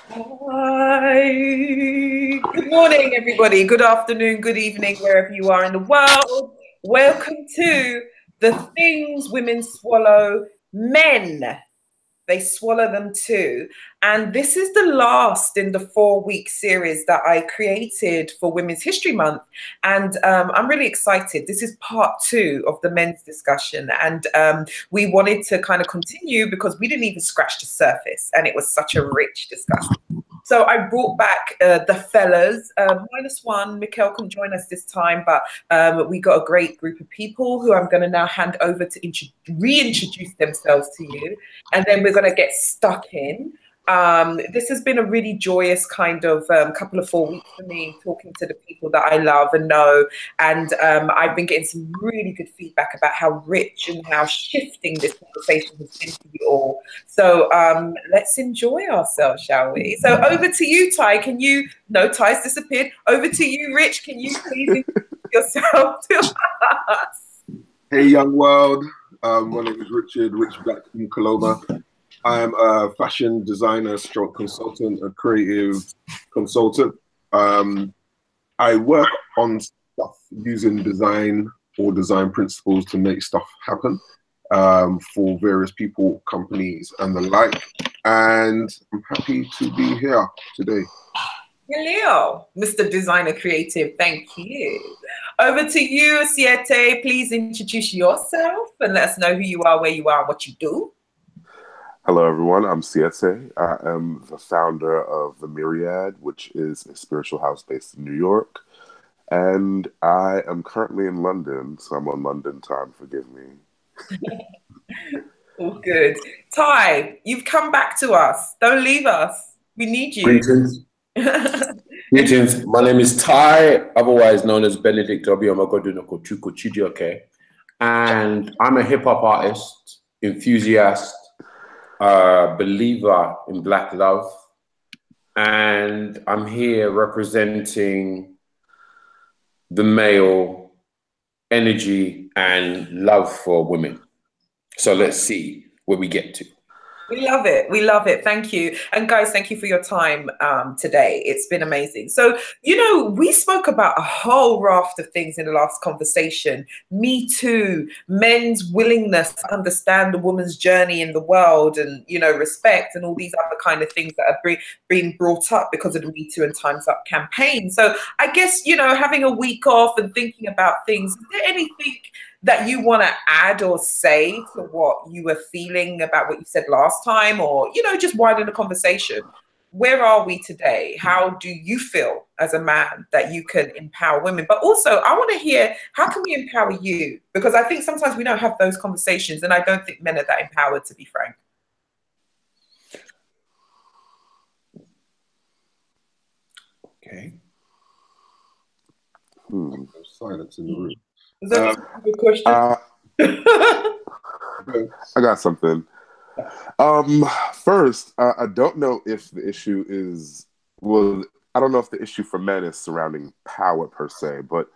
Hi. Good morning, everybody. Good afternoon, good evening, wherever you are in the world. Welcome to The Things Women Swallow Men. They swallow them too. And this is the last in the 4-week series that I created for Women's History Month. And I'm really excited. This is part 2 of the men's discussion. And we wanted to kind of continue because we didn't even scratch the surface. And it was such a rich discussion. So I brought back the fellas, minus one. Mikkel couldn't join us this time, but we got a great group of people who I'm going to now hand over to reintroduce themselves to you. And then we're going to get stuck in. This has been a really joyous kind of couple of 4 weeks for me, talking to the people that I love and know. And I've been getting some really good feedback about how rich and how shifting this conversation has been for you all. So let's enjoy ourselves, shall we? So over to you, Ty. Can you, no, Ty's disappeared. Over to you, Rich. Can you please introduce yourself to us? Hey, young world. My name is Richard, Rich Black from Coloma. I'm a fashion designer, stroke consultant, a creative consultant. I work on stuff using design or design principles to make stuff happen for various people, companies, and the like. And I'm happy to be here today. Hello, Mr. Designer Creative. Thank you. Over to you, Siete. Please introduce yourself and let us know who you are, where you are, what you do. Hello, everyone. I'm Siete. I am the founder of the Myriad, which is a spiritual house based in New York. And I am currently in London, so I'm on London time. Forgive me. All good. Ty, you've come back to us. Don't leave us. We need you. Greetings. Greetings. My name is Ty, otherwise known as Benedict Obiamagodunokochuko. And I'm a hip hop artist, enthusiast, believer in Black love. And I'm here representing the male energy and love for women. So let's see where we get to. We love it. We love it. Thank you. And guys, thank you for your time today. It's been amazing. So, you know, we spoke about a whole raft of things in the last conversation. Me Too, men's willingness to understand the woman's journey in the world and, you know, respect and all these other kind of things that are being brought up because of the Me Too and Time's Up campaign. So I guess, you know, having a week off and thinking about things, is there anything that you want to add or say to what you were feeling about what you said last time, or, you know, just widen the conversation? Where are we today? How do you feel as a man that you can empower women? But also, I want to hear, how can we empower you? Because I think sometimes we don't have those conversations, and I don't think men are that empowered, to be frank. Okay. Silence in the room. Is that a good question? I got something. First, I don't know if the issue is, well, I don't know if the issue for men is surrounding power per se, but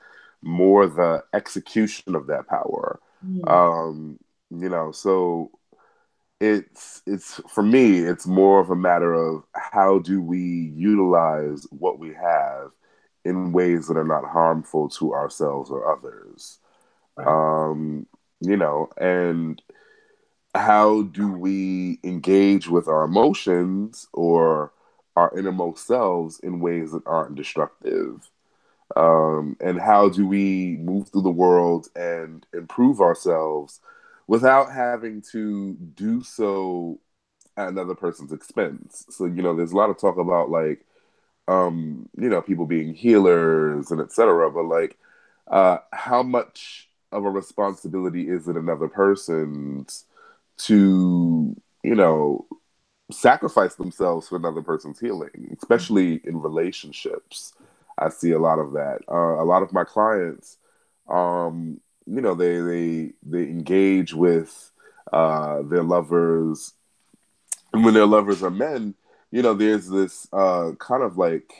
more the execution of that power. You know, so it's for me, it's more of a matter of how do we utilize what we have in ways that are not harmful to ourselves or others. Right. You know, and how do we engage with our emotions or our innermost selves in ways that aren't destructive? And how do we move through the world and improve ourselves without having to do so at another person's expense? So, you know, there's a lot of talk about like, you know, people being healers and etc. But like, how much of a responsibility is it another person's to, you know, sacrifice themselves for another person's healing, especially in relationships? I see a lot of that. A lot of my clients, you know, they engage with their lovers, and when their lovers are men, you know, there's this kind of like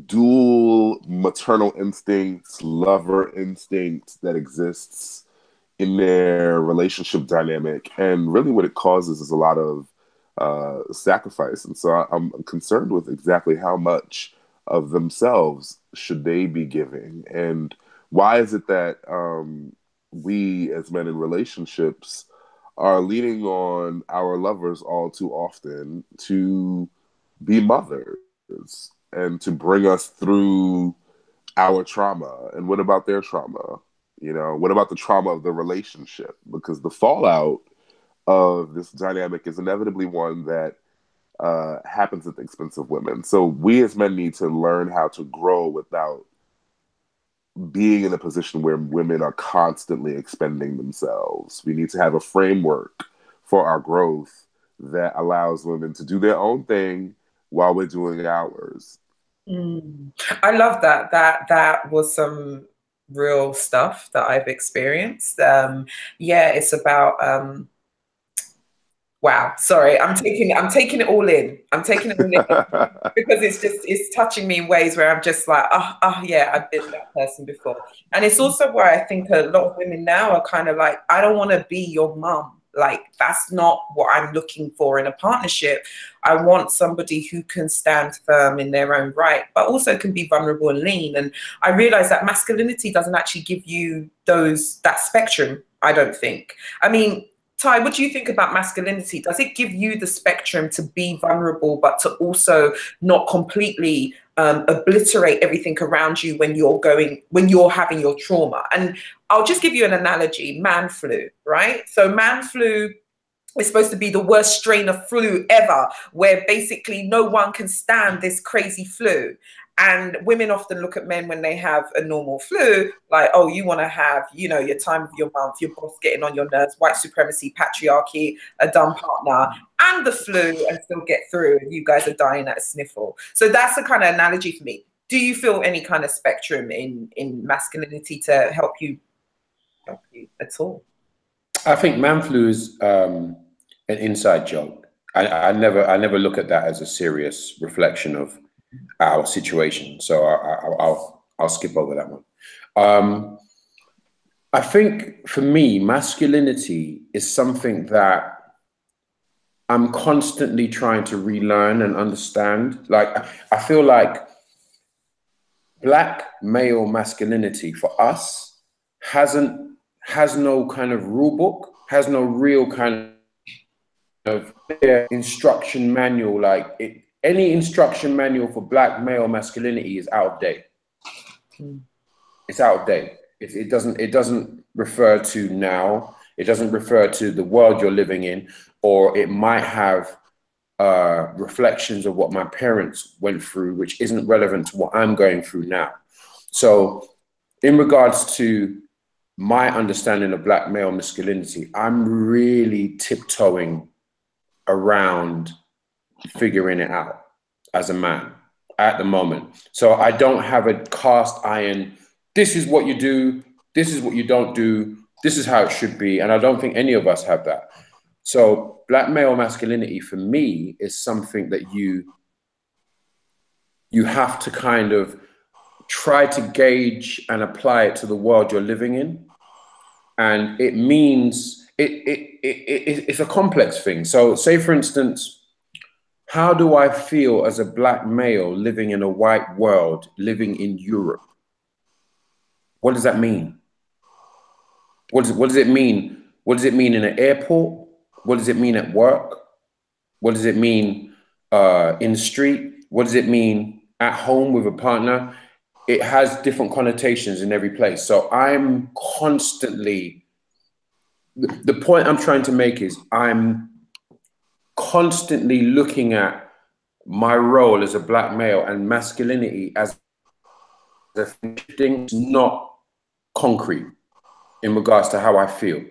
dual maternal instincts, lover instincts that exists in their relationship dynamic. And really what it causes is a lot of sacrifice. And so I'm concerned with exactly how much of themselves should they be giving, and why is it that we as men in relationships are leaning on our lovers all too often to be mothers and to bring us through our trauma? And what about their trauma? You know, what about the trauma of the relationship? Because the fallout of this dynamic is inevitably one that happens at the expense of women. So we as men need to learn how to grow without being in a position where women are constantly expending themselves. We need to have a framework for our growth that allows women to do their own thing while we're doing ours. I love that. That was some real stuff that I've experienced. Yeah, it's about wow, sorry, I'm taking it all in. I'm taking it all in because it's touching me in ways where I'm just like, oh yeah, I've been that person before. And it's also why I think a lot of women now are kind of like, I don't want to be your mum. Like, that's not what I'm looking for in a partnership. I want somebody who can stand firm in their own right, but also can be vulnerable and lean. And I realize that masculinity doesn't actually give you that spectrum, I don't think. I mean, Ty, what do you think about masculinity? Does it give you the spectrum to be vulnerable, but to also not completely obliterate everything around you when you're having your trauma? And I'll just give you an analogy: man flu, right? So man flu is supposed to be the worst strain of flu ever, where basically no one can stand this crazy flu. And women often look at men when they have a normal flu, like, oh, you want to have, your time of your month, your boss getting on your nerves, white supremacy, patriarchy, a dumb partner, and the flu, and still get through. And you guys are dying at a sniffle. So that's the kind of analogy for me. Do you feel any kind of spectrum in masculinity to help you at all? I think man flu is an inside joke. I never look at that as a serious reflection of our situation, so I'll skip over that one. I think for me, masculinity is something that I'm constantly trying to relearn and understand. Like, I feel like Black male masculinity for us has no kind of rule book, has no real kind of instruction manual. Like, any instruction manual for Black male masculinity is out of date. It's out of date. It doesn't refer to now. It doesn't refer to the world you're living in, or it might have reflections of what my parents went through, which isn't relevant to what I'm going through now. So in regards to my understanding of Black male masculinity, I'm really tiptoeing around figuring it out as a man at the moment. So I don't have a cast iron, this is what you do, this is what you don't do, this is how it should be. And I don't think any of us have that. So Black male masculinity for me is something that you have to kind of try to gauge and apply it to the world you're living in. And it means it's a complex thing. So say, for instance, how do I feel as a Black male living in a white world, living in Europe? What does that mean? What does it mean? What does it mean in an airport? What does it mean at work? What does it mean in the street? What does it mean at home with a partner? It has different connotations in every place. So I'm constantly, the point I'm trying to make is I'm constantly looking at my role as a Black male and masculinity as a thing, not concrete in regards to how I feel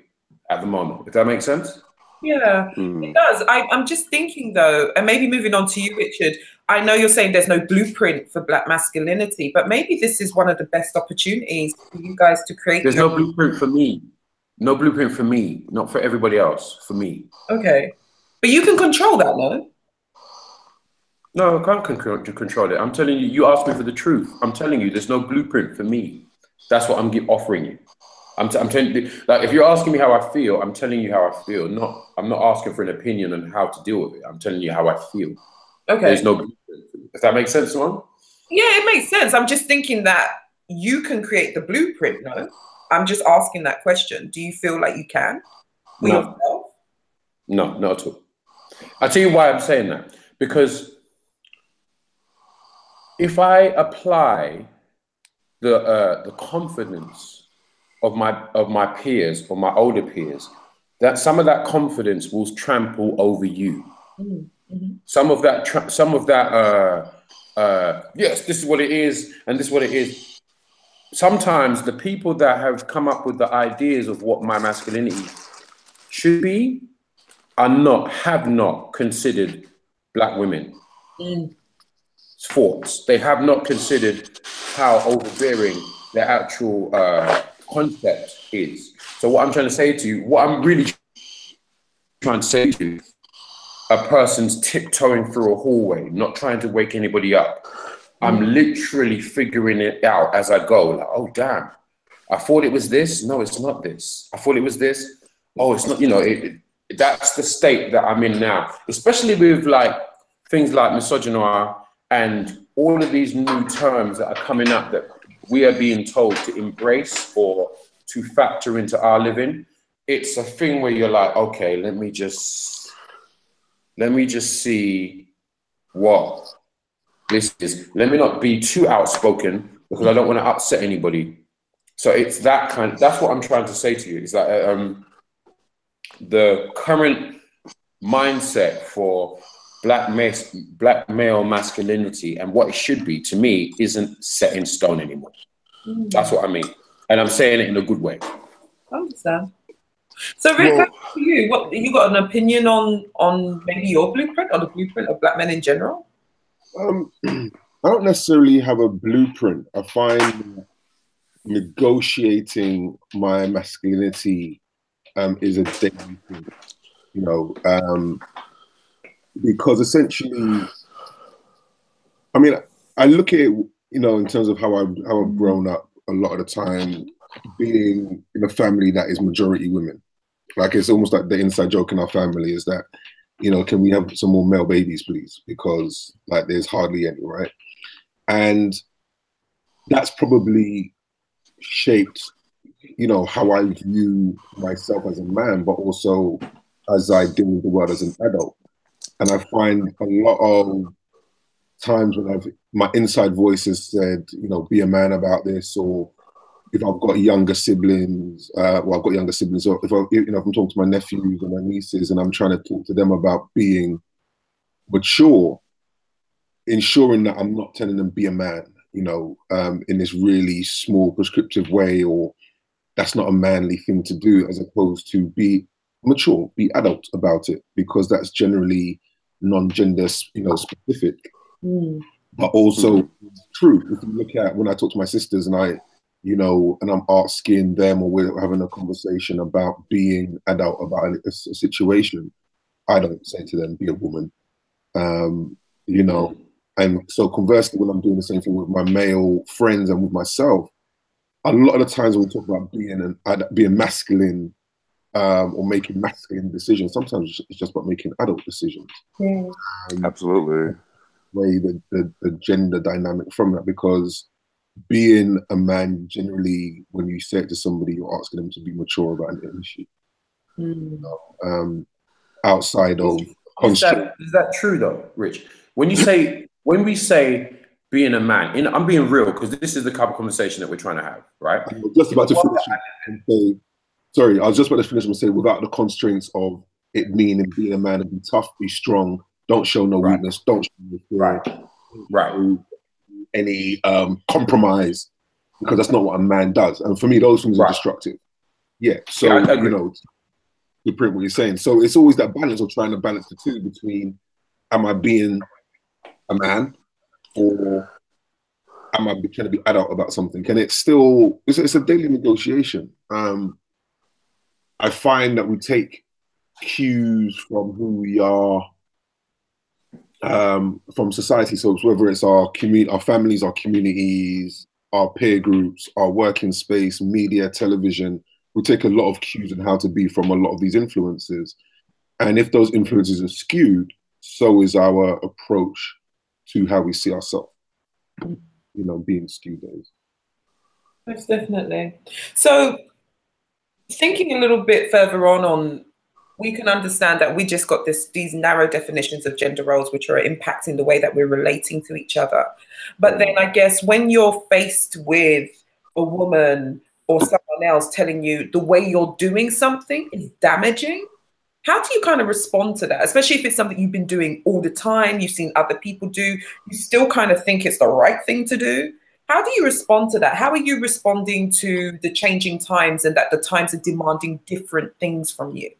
at the moment. If that makes sense? Yeah, it does. I'm just thinking though, and maybe moving on to you, Richard, I know you're saying there's no blueprint for Black masculinity, but maybe this is one of the best opportunities for you guys to create. There's no blueprint for me. No blueprint for me, not for everybody else, for me. Okay. But you can control that, no? No, I can't control it. I'm telling you, you asked me for the truth. I'm telling you, there's no blueprint for me. That's what I'm offering you. I'm telling you, like, if you're asking me how I feel, I'm telling you how I feel. I'm not asking for an opinion on how to deal with it. I'm telling you how I feel. Okay. There's no, if that makes sense, Simone? Yeah, it makes sense. I'm just thinking that you can create the blueprint, no? I'm just asking that question. Do you feel like you can for yourself? No, not at all. I'll tell you why I'm saying that. Because if I apply the confidence of my peers or my older peers, that some of that confidence will trample over you. Mm-hmm. Some of that, yes, this is what it is, and this is what it is. Sometimes the people that have come up with the ideas of what my masculinity should be have not considered Black women. Thoughts. They have not considered how overbearing their actual concept is. So what I'm trying to say to you, what I'm really trying to say to you, a person's tiptoeing through a hallway, not trying to wake anybody up. I'm literally figuring it out as I go. Like, oh, damn. I thought it was this. No, it's not this. I thought it was this. Oh, it's not, you know, that's the state that I'm in now, especially with like things like misogynoir and all of these new terms that are coming up that we are being told to embrace or to factor into our living. It's a thing where you're like, okay, let me just see what this is. Let me not be too outspoken because I don't want to upset anybody. So it's that kind. That's what I'm trying to say to you. Is that the current mindset for black male masculinity and what it should be, to me, isn't set in stone anymore. That's what I mean, and I'm saying it in a good way. I understand. So, Rick, well, you got an opinion on maybe your blueprint or the blueprint of Black men in general? I don't necessarily have a blueprint. I find negotiating my masculinity is a daily thing, you know, because essentially, I mean, I look at it, you know, in terms of how I've grown up a lot of the time, being in a family that is majority women. Like, it's almost like the inside joke in our family is that, you know, can we have some more male babies, please? Because like there's hardly any, right? And that's probably shaped, you know, how I view myself as a man, but also as I deal with the world as an adult. And I find a lot of times when my inside voice has said, you know, be a man about this, or if I've got younger siblings, I've got younger siblings, or if I'm talking to my nephews and my nieces and I'm trying to talk to them about being mature, ensuring that I'm not telling them be a man, you know, in this really small prescriptive way, or that's not a manly thing to do, as opposed to be mature, be adult about it, because that's generally non-gender, you know, specific. But also true. If you look at when I talk to my sisters and you know, and I'm asking them, or we're having a conversation about being adult about a situation, I don't say to them, be a woman. You know, and so conversely, when I'm doing the same thing with my male friends and with myself, a lot of the times when we talk about being masculine or making masculine decisions, sometimes it's just about making adult decisions. Absolutely. Way the gender dynamic from that, because being a man, generally, when you say it to somebody, you're asking them to be mature about an issue. You know, outside of is that true though, Rich? When we say being a man, I'm being real, because this is the type of conversation that we're trying to have, right? I was just about to finish and say, sorry, I was just about to finish and say, without the constraints of it meaning being a man and be tough, be strong, don't show no weakness, don't show no fear, right. Any compromise, because that's not what a man does. And for me, those things are destructive. Yeah, so, you know, to print what you're saying. So it's always that balance of trying to balance the two between, am I being a man, or am I trying to be adult about something? And it's still, it's a daily negotiation. I find that we take cues from who we are, from society. So whether it's our community, our families, our communities, our peer groups, our working space, media, television, we take a lot of cues on how to be from a lot of these influences. And if those influences are skewed, so is our approach to how we see ourselves, you know, being skewed. Most definitely. So thinking a little bit further on, we can understand that we just got these narrow definitions of gender roles, which are impacting the way that we're relating to each other. But then I guess when you're faced with a woman or someone else telling you the way you're doing something is damaging, how do you kind of respond to that? Especially if it's something you've been doing all the time, you've seen other people do, you still kind of think it's the right thing to do. How do you respond to that? How are you responding to the changing times and that the times are demanding different things from you?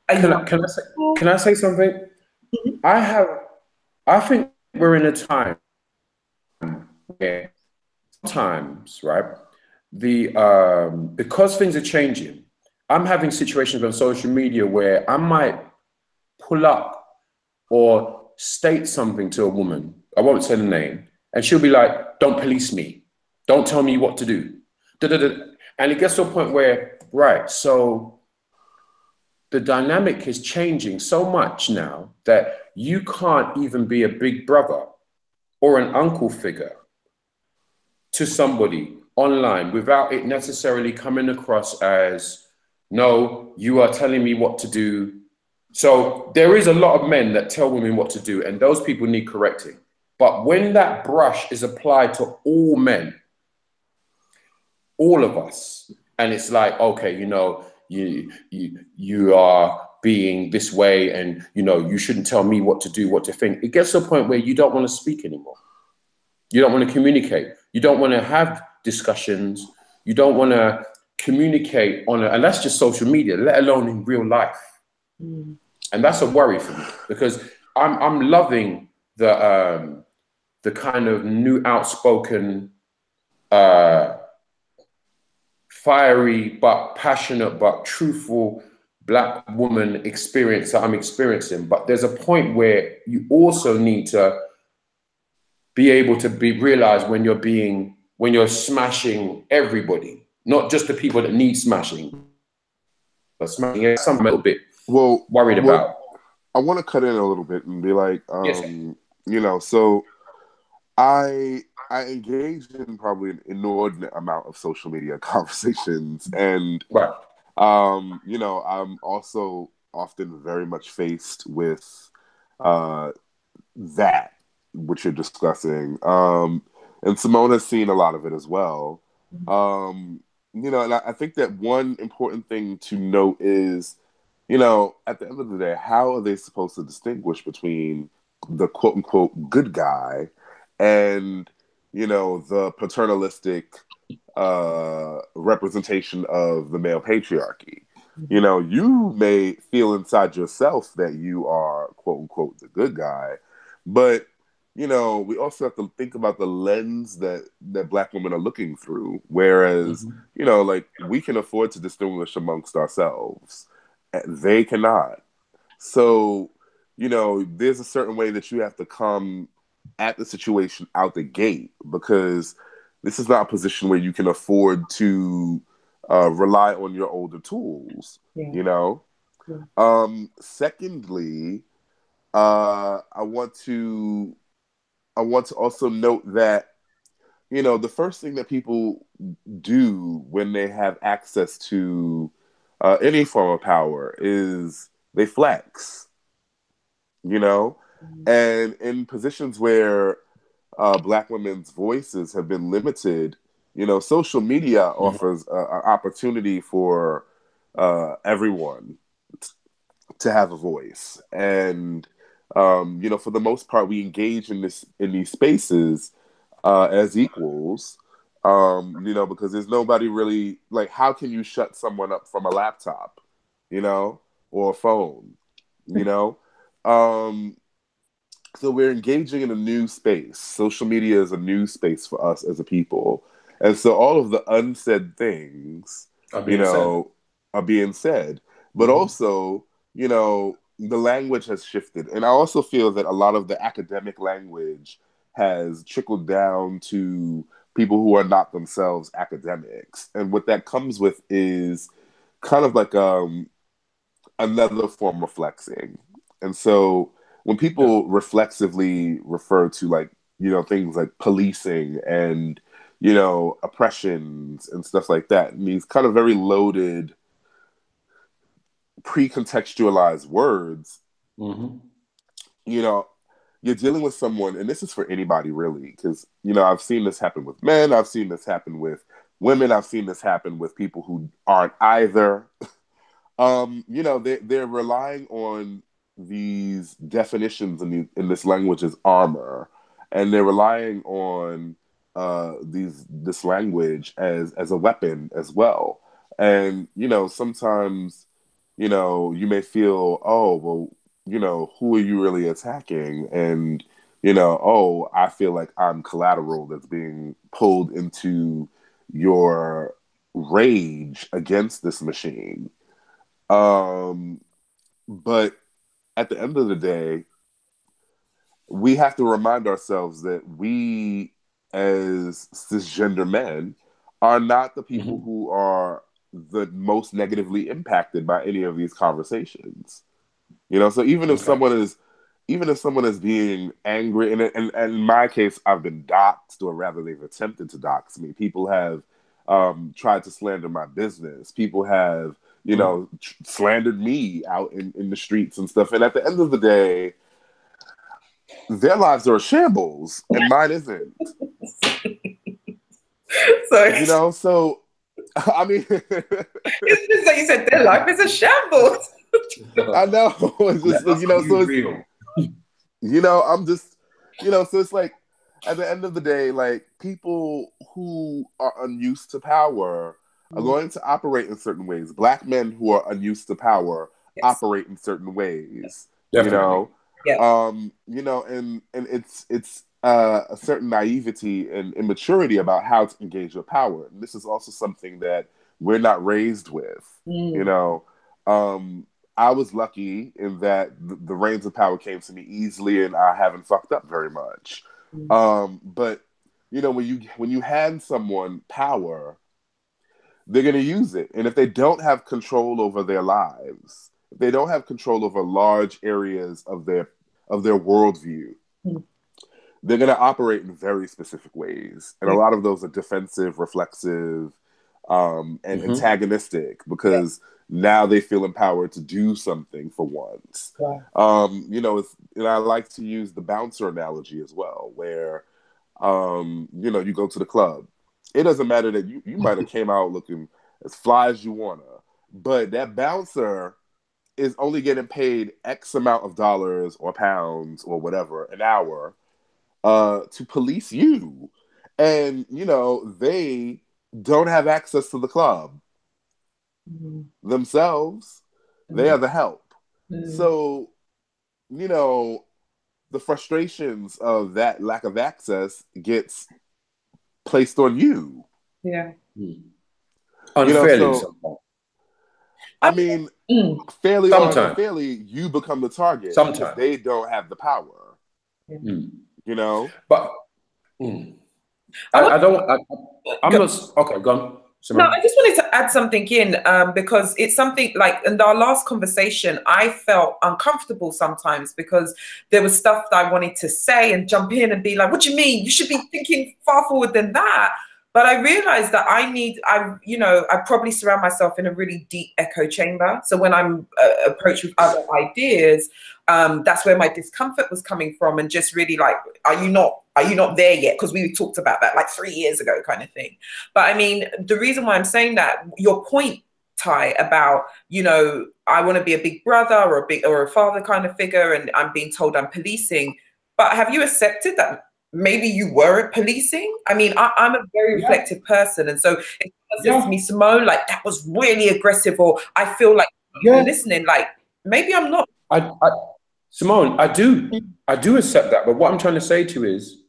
Can I say something? Mm-hmm. I think we're in a time where sometimes, right, because things are changing, I'm having situations on social media where I might pull up or state something to a woman. I won't say the name, and she'll be like, "Don't police me. Don't tell me what to do." And it gets to a point where, right, so the dynamic is changing so much now that you can't even be a big brother or an uncle figure to somebody online without it necessarily coming across as, no, you are telling me what to do. So there is a lot of men that tell women what to do, and those people need correcting. But when that brush is applied to all men, all of us, and it's like, okay, you know, you are being this way, and you know, you shouldn't tell me what to do, what to think. It gets to a point where you don't want to speak anymore. You don't want to communicate. You don't want to have discussions. You don't want to communicate and that's just social media, let alone in real life. And that's a worry for me, because I'm loving the kind of new outspoken, fiery but passionate but truthful Black woman experience that I'm experiencing. But there's a point where you also need to be able to realize when you're smashing everybody, not just the people that need smashing, but smashing some a little bit worried about. I want to cut in a little bit and be like, Yes. you know, so I engage in probably an inordinate amount of social media conversations, and right. You know, I'm also often very much faced with that which you're discussing. And Simone has seen a lot of it as well. You know, and I think that one important thing to note is, you know, at the end of the day, how are they supposed to distinguish between the quote unquote good guy and, you know, the paternalistic representation of the male patriarchy? You know, you may feel inside yourself that you are quote unquote the good guy, but you know, we also have to think about the lens that Black women are looking through. Whereas, you know, like we can afford to distinguish amongst ourselves, they cannot. So, you know, there's a certain way that you have to come at the situation out the gate, because this is not a position where you can afford to rely on your older tools. You know. Secondly, I want to also note that, you know, the first thing that people do when they have access to any form of power is they flex, you know? And in positions where Black women's voices have been limited, you know, social media offers an opportunity for everyone to have a voice. And you know, for the most part, we engage in these spaces as equals. You know, because there's nobody really, like, how can you shut someone up from a laptop, you know, or a phone, you know? So we're engaging in a new space. Social media is a new space for us as a people, and so all of the unsaid things, are being said. But also, you know, the language has shifted. And I also feel that a lot of the academic language has trickled down to people who are not themselves academics. And what that comes with is, kind of like another form of flexing. And so when people reflexively refer to like, you know, things like policing and, you know, oppressions and stuff like that, and these kind of very loaded, pre-contextualized words, you know, you're dealing with someone, and this is for anybody really, because, you know, I've seen this happen with men, I've seen this happen with women, I've seen this happen with people who aren't either. You know, they're relying on these definitions in this language as armor, and they're relying on this language as a weapon as well. And, you know, sometimes, you know, you may feel, oh, well, you know, who are you really attacking? And, you know, oh, I feel like I'm collateral that's being pulled into your rage against this machine. But at the end of the day, we have to remind ourselves that we, as cisgender men, are not the people who are the most negatively impacted by any of these conversations. You know, so even if someone is being angry, and in my case, I've been doxxed, or rather, they've attempted to dox me. People have tried to slander my business. People have, you know, slandered me out in the streets and stuff. And at the end of the day, their lives are a shambles, and mine isn't. Sorry. You know, so I mean, it's just like you said, their life is a shambles. I know. It's just, you know, so it's, you know, I'm just, you know, so it's like, at the end of the day, like, people who are unused to power are going to operate in certain ways. Black men who are unused to power operate in certain ways. Definitely. You know, Yeah. you know, and it's a certain naivety and immaturity about how to engage with power. And this is also something that we're not raised with. You know, I was lucky in that the reins of power came to me easily, and I haven't fucked up very much. But you know, when you hand someone power, they're going to use it, and if they don't have control over their lives, if they don't have control over large areas of their worldview, they're going to operate in very specific ways, and a lot of those are defensive, reflexive, and antagonistic, because now they feel empowered to do something for once. You know, and I like to use the bouncer analogy as well, where you know, you go to the club. It doesn't matter that you might have came out looking as fly as you wanna, but that bouncer is only getting paid X amount of dollars or pounds or whatever an hour to police you, and you know, they don't have access to the club themselves. They are the help. So, you know, the frustrations of that lack of access gets placed on you. Yeah. Unfairly, you know, so, I mean, fairly or unfairly, you become the target because they don't have the power. You know? But I'm not... Okay, go on. No, I just wanted to add something in because it's something like in our last conversation, I felt uncomfortable sometimes because there was stuff that I wanted to say and jump in and be like, what do you mean? You should be thinking far forward than that. But I realized that I probably surround myself in a really deep echo chamber. So when I'm approached with other ideas, that's where my discomfort was coming from, and just really like, are you not there yet? Because we talked about that like 3 years ago, kind of thing. But I mean, the reason why I'm saying that, your point, Ty, about, you know, I want to be a big brother or a father kind of figure, and I'm being told I'm policing. But have you accepted that maybe you weren't policing? I mean, I'm a very reflective person, and so if someone says to me, Simone, like, that was really aggressive, or I feel like you're listening, like, maybe I'm not. Simone, I do accept that, but what I'm trying to say to you is,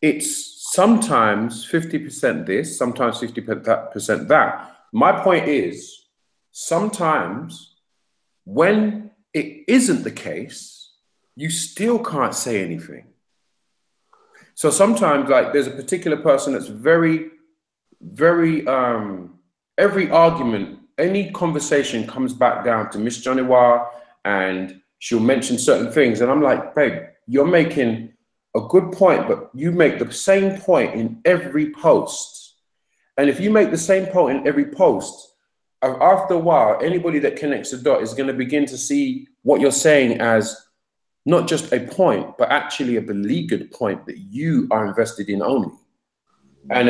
it's sometimes 50% this, sometimes 50% that. My point is, sometimes when it isn't the case, you still can't say anything. So sometimes, like, there's a particular person that's very, very, every argument any conversation comes back down to Miss Janiwa, and she'll mention certain things, and I'm like, babe, you're making a good point, but you make the same point in every post. And if you make the same point in every post, after a while, anybody that connects the dot is going to begin to see what you're saying as not just a point, but actually a beleaguered point that you are invested in only. And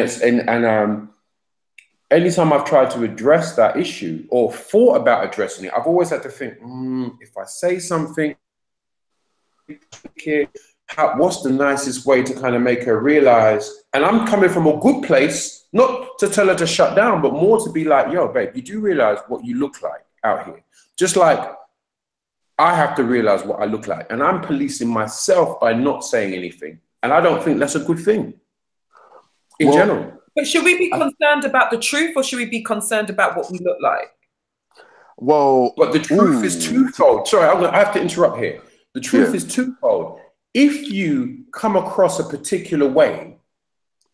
anytime I've tried to address that issue or thought about addressing it, I've always had to think, if I say something, what's the nicest way to kind of make her realize? And I'm coming from a good place, not to tell her to shut down, but more to be like, yo, babe, you do realize what you look like out here. Just like I have to realize what I look like. And I'm policing myself by not saying anything. And I don't think that's a good thing in general. But should we be concerned about the truth, or should we be concerned about what we look like? Well, but the truth is twofold. Sorry, I have to interrupt here. The truth is twofold. If you come across a particular way,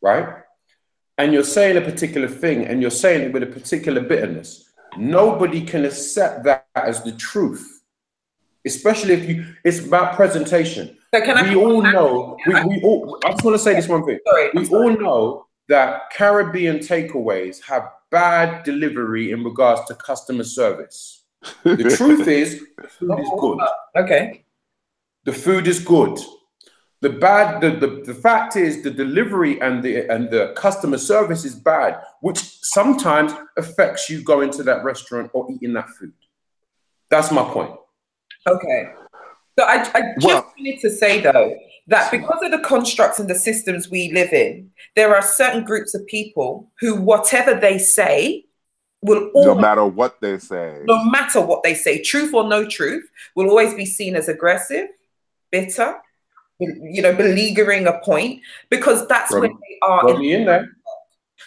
right, and you're saying a particular thing and you're saying it with a particular bitterness, nobody can accept that as the truth. Especially if it's about presentation. So we all know, I just want to say this one thing. We all know that Caribbean takeaways have bad delivery in regards to customer service. The truth is, the food is good. Okay. The food is good. The fact is the delivery and the customer service is bad, which sometimes affects you going to that restaurant or eating that food. That's my point. Okay. So I just wanted to say, though, that because of the constructs and the systems we live in, there are certain groups of people who, whatever they say, will always, no matter what they say, truth or no truth, will always be seen as aggressive, bitter, beleaguering a point, because that's where they are. In there.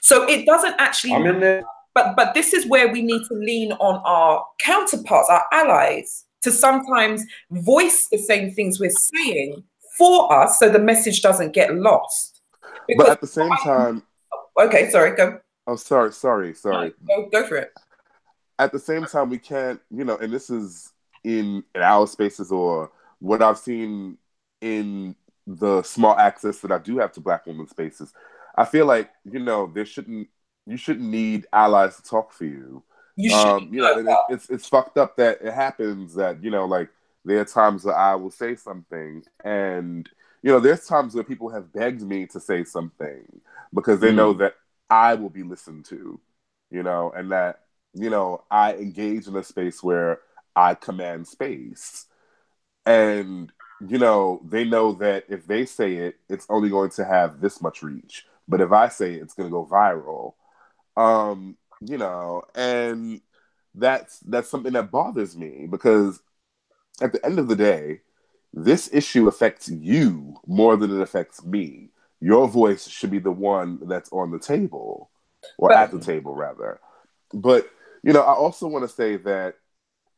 So it doesn't actually. I'm in there. But this is where we need to lean on our counterparts, our allies, to sometimes voice the same things we're saying for us, so the message doesn't get lost. Because but at the same time, okay, sorry, go. Oh, sorry. No, go for it. At the same time, we can't, and this is in our spaces or what I've seen in the small access that I do have to Black women's spaces. I feel like, you shouldn't need allies to talk for you. It's fucked up that it happens that, like there are times that I will say something and, there's times where people have begged me to say something because they know that I will be listened to, and that, I engage in a space where I command space. And, they know that if they say it, it's only going to have this much reach. But if I say it, it's going to go viral. And that's something that bothers me because at the end of the day, this issue affects you more than it affects me. Your voice should be the one that's on the table, or at the table rather. But, I also want to say that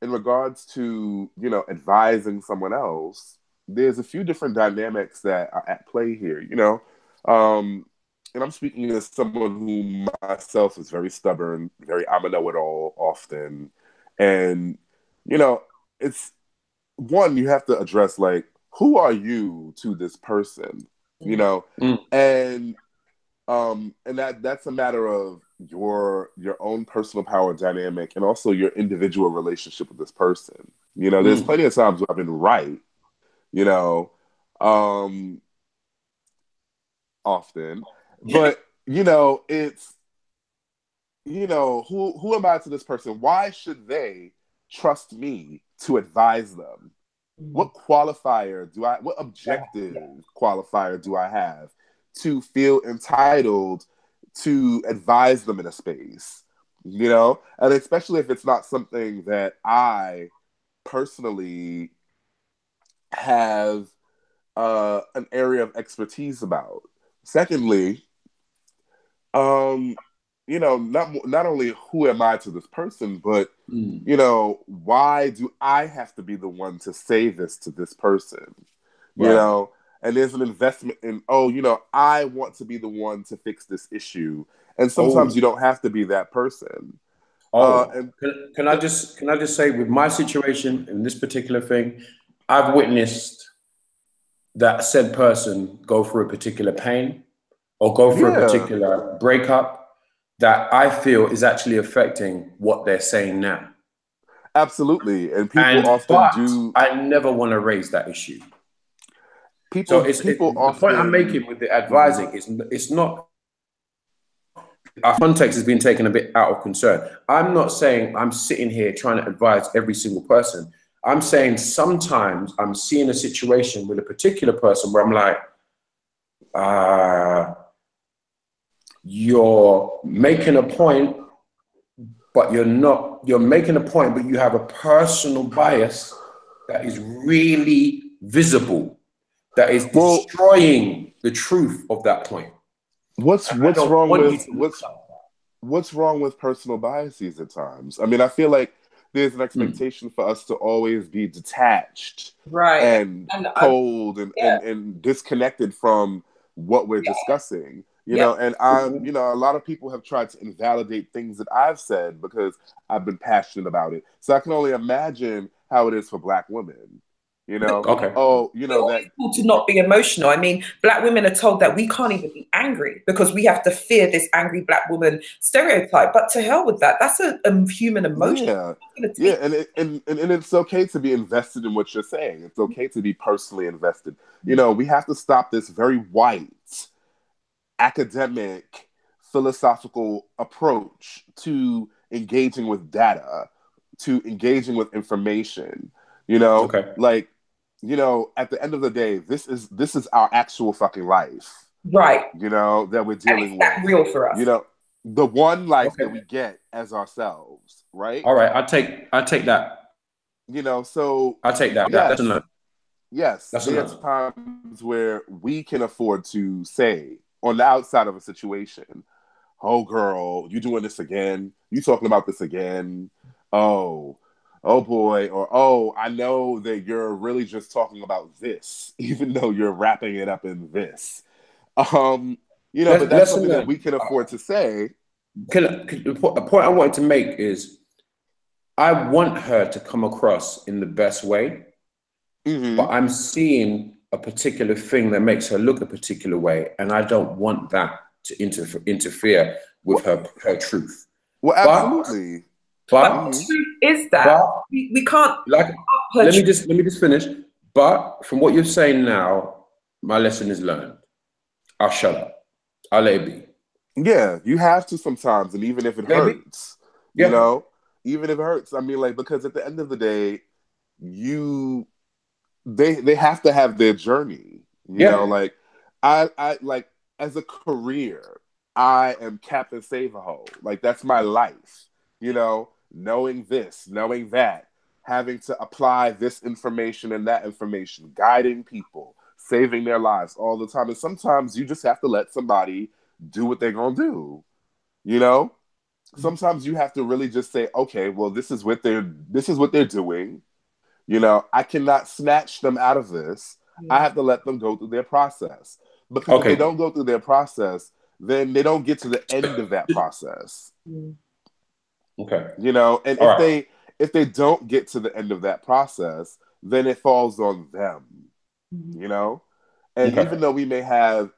in regards to, advising someone else, there's a few different dynamics that are at play here, and I'm speaking as someone who myself is very stubborn, I'm a know-it-all often. And, it's one, you have to address, like, who are you to this person? And that's a matter of your own personal power dynamic and also your individual relationship with this person. There's plenty of times where I've been right, often. But, it's, who am I to this person? Why should they trust me to advise them? What objective qualifier do I have to feel entitled to advise them in a space? And especially if it's not something that I personally have an area of expertise about. Secondly, not only who am I to this person, but, why do I have to be the one to say this to this person? Right. And there's an investment in, I want to be the one to fix this issue. And sometimes you don't have to be that person. And can I just say, with my situation in this particular thing, I've witnessed that said person go through a particular pain or go through a particular breakup that I feel is actually affecting what they're saying now. Absolutely. And people often do. I never want to raise that issue. The point I'm making with the advising is it's not. Our context has been taken a bit out of concern. I'm not saying I'm sitting here trying to advise every single person. I'm saying sometimes I'm seeing a situation with a particular person where I'm like, you're making a point, but you're making a point, but you have a personal bias that is really visible, that is destroying the truth of that point. What's wrong with personal biases at times? I mean, I feel like there's an expectation for us to always be detached, and cold and disconnected from what we're discussing. You know, and a lot of people have tried to invalidate things that I've said because I've been passionate about it. So I can only imagine how it is for Black women. You know, that to not be emotional. I mean, Black women are told that we can't even be angry because we have to fear this angry Black woman stereotype. But to hell with that. That's a human emotion. And it's okay to be invested in what you're saying. It's okay to be personally invested. You know, we have to stop this very white, academic, philosophical approach to engaging with data, to engaging with information. You know, you know, at the end of the day, this is our actual fucking life. Right. You know, that we're dealing with. Real for us. You know, the one life that we get as ourselves, right? All right, I take that. You know, so I take that. Yes. There's times where we can afford to say on the outside of a situation, oh girl, you doing this again? You talking about this again? Oh boy, or oh, I know that you're really just talking about this, even though you're wrapping it up in this. You know, but that's something that we can afford to say. A point I wanted to make is I want her to come across in the best way, but I'm seeing a particular thing that makes her look a particular way, and I don't want that to interfere with her truth. Well, absolutely. But the truth is that we can't. Let me just finish. But from what you're saying now, my lesson is learned. I'll shut up. I'll let it be. Yeah, you have to sometimes, and even if it hurts, you know, even if it hurts. I mean, like, because at the end of the day, they have to have their journey. You know, like I like as a career, I am Captain Save-A-Ho. Like that's my life. You know. Knowing this, knowing that, having to apply this information and that information, guiding people, saving their lives all the time. And sometimes you just have to let somebody do what they're going to do. You know, sometimes you have to really just say, okay, well, this is what they're doing. You know, I cannot snatch them out of this. I have to let them go through their process. Because if they don't go through their process, then they don't get to the end of that process. Okay. You know, and if they don't get to the end of that process, then it falls on them. You know? And even though we may have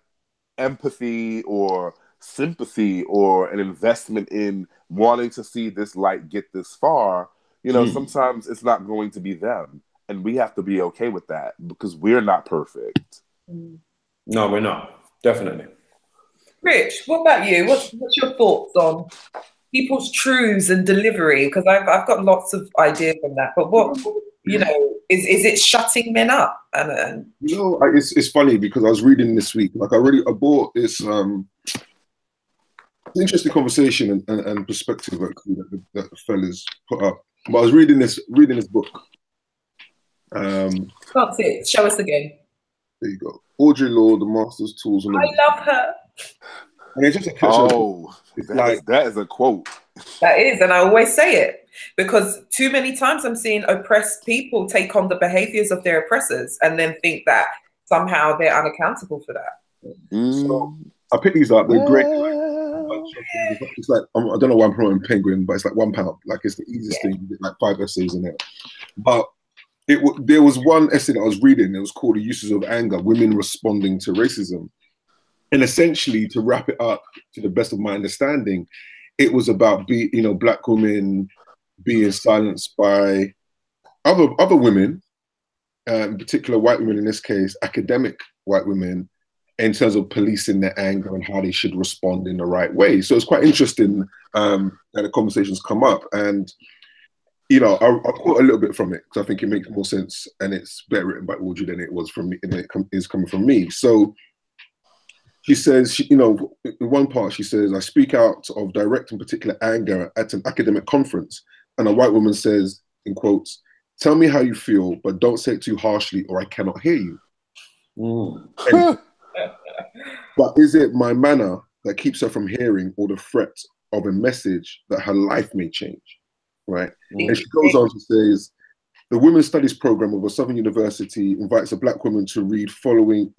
empathy or sympathy or an investment in wanting to see this light get this far, you know, sometimes it's not going to be them. And we have to be okay with that because we're not perfect. No, we're not. Definitely. Rich, what about you? What's your thoughts on people's truths and delivery? Because I've got lots of ideas on that. But what, you know, is it shutting men up? And you know, it's funny because I was reading this week. Like I bought this interesting conversation and perspective that the fellas put up. But I was reading this book. Can't see it. Show us again. There you go. Audre Lorde, The Master's Tools. I love her. And it's just a that is a quote. That is, and I always say it because too many times I'm seeing oppressed people take on the behaviors of their oppressors and then think that somehow they're unaccountable for that. So I picked these up. They're great. It's like I don't know why I'm promoting Penguin, but it's like £1. Like it's the easiest thing. You get like 5 essays in it. But there was one essay that I was reading. It was called "The Uses of Anger: Women Responding to Racism," and essentially, to wrap it up, to the best of my understanding, it was about black women being silenced by other women, in particular white women, in this case, academic white women, in terms of policing their anger and how they should respond in the right way. So it's quite interesting that the conversations come up. And, I caught a little bit from it because I think it makes more sense and it's better written by Audrey than it was from me, and it is coming from me. So she says, in one part, she says, I speak out of direct and particular anger at an academic conference. And a white woman says, in quotes, "Tell me how you feel, but don't say it too harshly or I cannot hear you." But is it my manner that keeps her from hearing or the threat of a message that her life may change? Right? And she goes on to say, the Women's Studies program of a Southern university invites a black woman to read following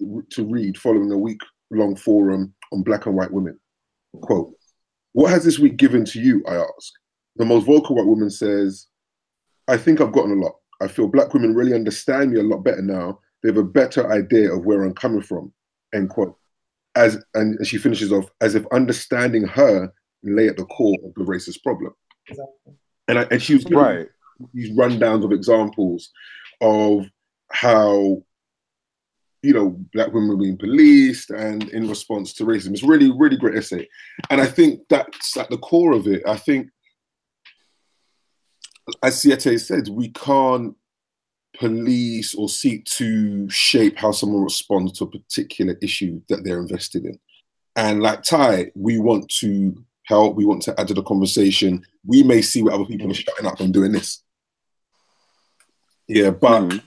a week-long forum on black and white women. Quote, "What has this week given to you?" I ask. The most vocal white woman says, "I think I've gotten a lot. I feel black women really understand me a lot better now. They have a better idea of where I'm coming from." End quote. And she finishes off, as if understanding her lay at the core of the racist problem. Exactly. And she was giving these rundowns of examples of how, black women were being policed and in response to racism. It's really, really great essay. And I think that's at the core of it. I think, as Siete said, we can't police or seek to shape how someone responds to a particular issue that they're invested in. And like Ty, we want to help, we want to add to the conversation. We may see what other people are shutting up and doing this. Yeah, but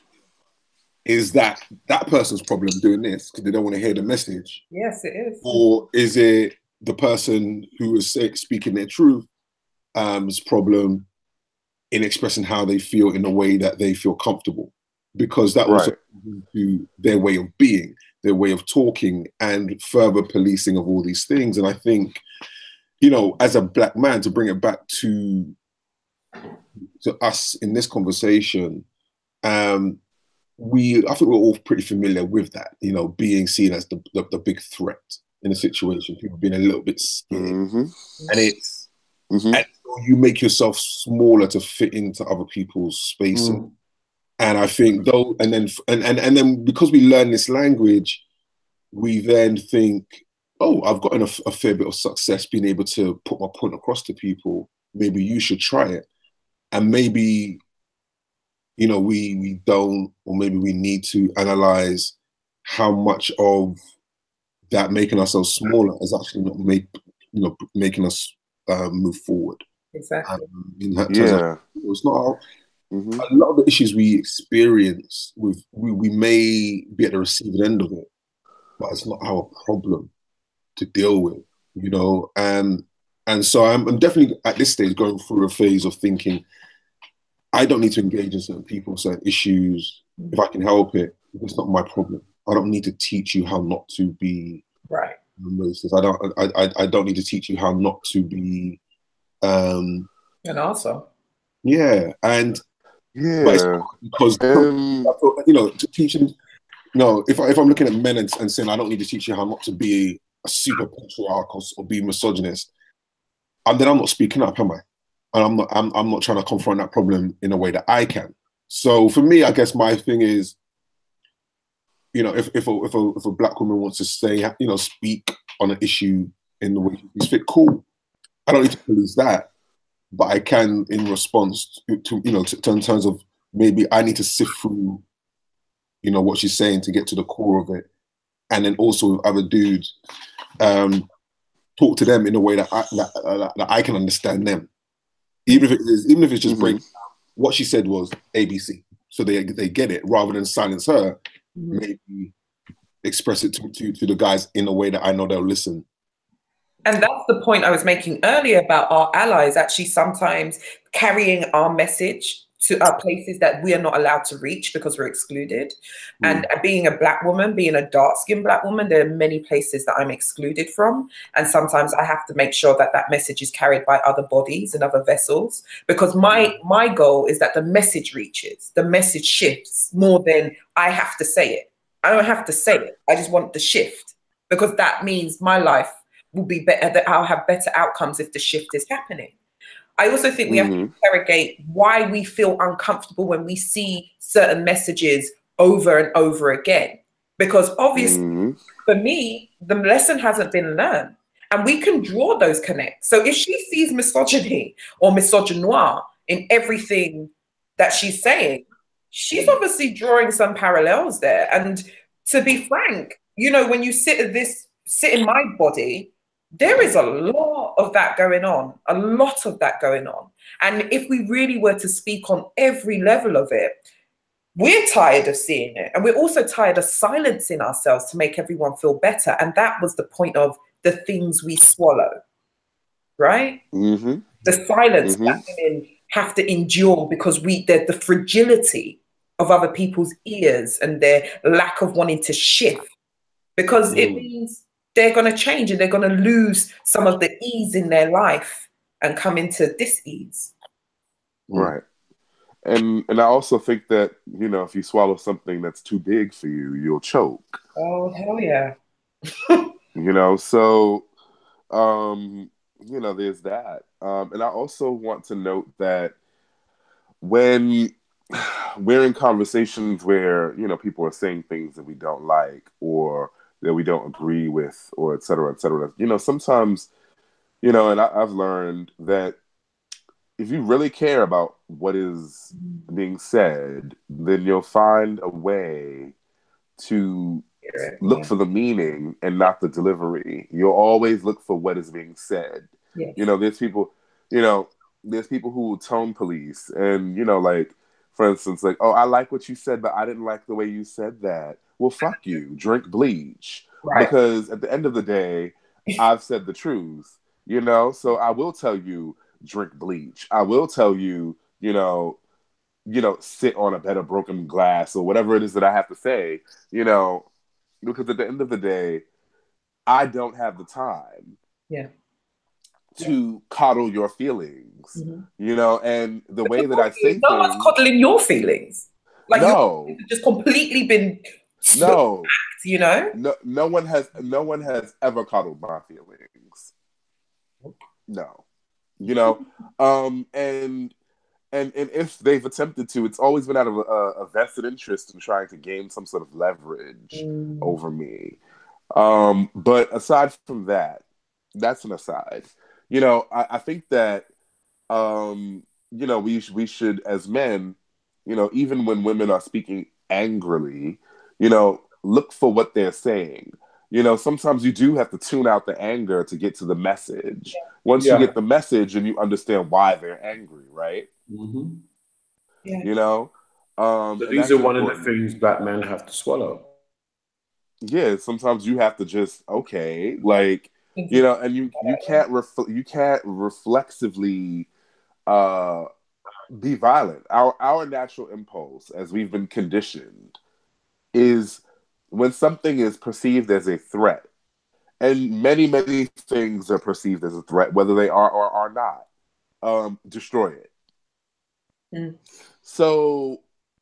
is that person's problem doing this because they don't want to hear the message? Yes, it is. Or is it the person who is speaking their truth problem in expressing how they feel in a way that they feel comfortable? Because that also to their way of being, their way of talking, and further policing of all these things. And I think, as a black man, to bring it back to us in this conversation, I think we're all pretty familiar with that, being seen as the big threat in a situation, people being a little bit scared. And it's, and you make yourself smaller to fit into other people's spaces. And I think and then because we learn this language, we then think, oh, I've gotten a fair bit of success being able to put my point across to people. Maybe you should try it. And maybe, we don't, or maybe we need to analyze how much of that making ourselves smaller is actually not making us move forward. Exactly. It's not a lot of the issues we experience with, we may be at the receiving end of it, but it's not our problem to deal with, and so I'm definitely at this stage going through a phase of thinking I don't need to engage in certain people, certain issues if I can help it. It's not my problem. I don't need to teach you how not to be racist. I don't need to teach you how not to be and also but it's because teaching. No, if I'm looking at men and saying I don't need to teach you how not to be a super patriarchal or be misogynist, and then I'm not speaking up, am I? And I'm not trying to confront that problem in a way that I can. So for me, I guess my thing is, if a black woman wants to say, speak on an issue in the way she's fit, cool. I don't need to police that, but I can in response to in terms of maybe I need to sift through, what she's saying to get to the core of it, and then also with other dudes, talk to them in a way that I can understand them, even if it's just break. What she said was ABC, so they get it, rather than silence her. Maybe express it to the guys in a way that I know they'll listen. And that's the point I was making earlier about our allies actually sometimes carrying our message to places that we are not allowed to reach because we're excluded. And being a Black woman, being a dark-skinned Black woman, there are many places that I'm excluded from. And sometimes I have to make sure that that message is carried by other bodies and other vessels, because my goal is that the message reaches, the message shifts more than I have to say it. I don't have to say it. I just want the shift, because that means my life will be better, that I'll have better outcomes if the shift is happening. I also think we have to interrogate why we feel uncomfortable when we see certain messages over and over again. Because obviously, for me, the lesson hasn't been learned. And we can draw those connects. So if she sees misogyny or misogynoir in everything that she's saying, she's obviously drawing some parallels there. And to be frank, you know, when you sit in my body, there is a lot of that going on, a lot of that going on. And if we really were to speak on every level of it, we're tired of seeing it. And we're also tired of silencing ourselves to make everyone feel better. And that was the point of the things we swallow, right? The silence that women have to endure because the fragility of other people's ears and their lack of wanting to shift, because it means they're going to change and they're going to lose some of the ease in their life and come into dis-ease. Right. And I also think that, you know, if you swallow something that's too big for you, you'll choke. Oh, hell yeah. You know, so, you know, there's that. And I also want to note that when we're in conversations where, you know, people are saying things that we don't like or that we don't agree with, or et cetera, you know, sometimes, you know, and I've learned that if you really care about what is being said, then you'll find a way to look for the meaning and not the delivery. You'll always look for what is being said. Yes. You know, there's people who will tone police, and, you know, like, for instance, like, oh, I like what you said, but I didn't like the way you said that. Well, fuck you. Drink bleach. Right. Because at the end of the day, I've said the truth, you know? So I will tell you, drink bleach. I will tell you, you know, sit on a bed of broken glass or whatever it is that I have to say, you know, because at the end of the day, I don't have the time to coddle your feelings, you know, and the way that I say no one's coddling your feelings. Like, no, you've just completely been no, back, you know? No one has ever coddled my feelings. No, you know, and if they've attempted to, it's always been out of a vested interest in trying to gain some sort of leverage over me. But aside from that, that's an aside. You know, I think that, you know, we should, as men, you know, even when women are speaking angrily, you know, look for what they're saying. You know, sometimes you do have to tune out the anger to get to the message. Once you get the message and you understand why they're angry, right? You know? So these are one of the things Black men have to swallow. Yeah, sometimes you have to just, okay, like, you know, and you can't reflexively be violent. Our natural impulse, as we've been conditioned, is when something is perceived as a threat, and many things are perceived as a threat, whether they are or are not, destroy it. So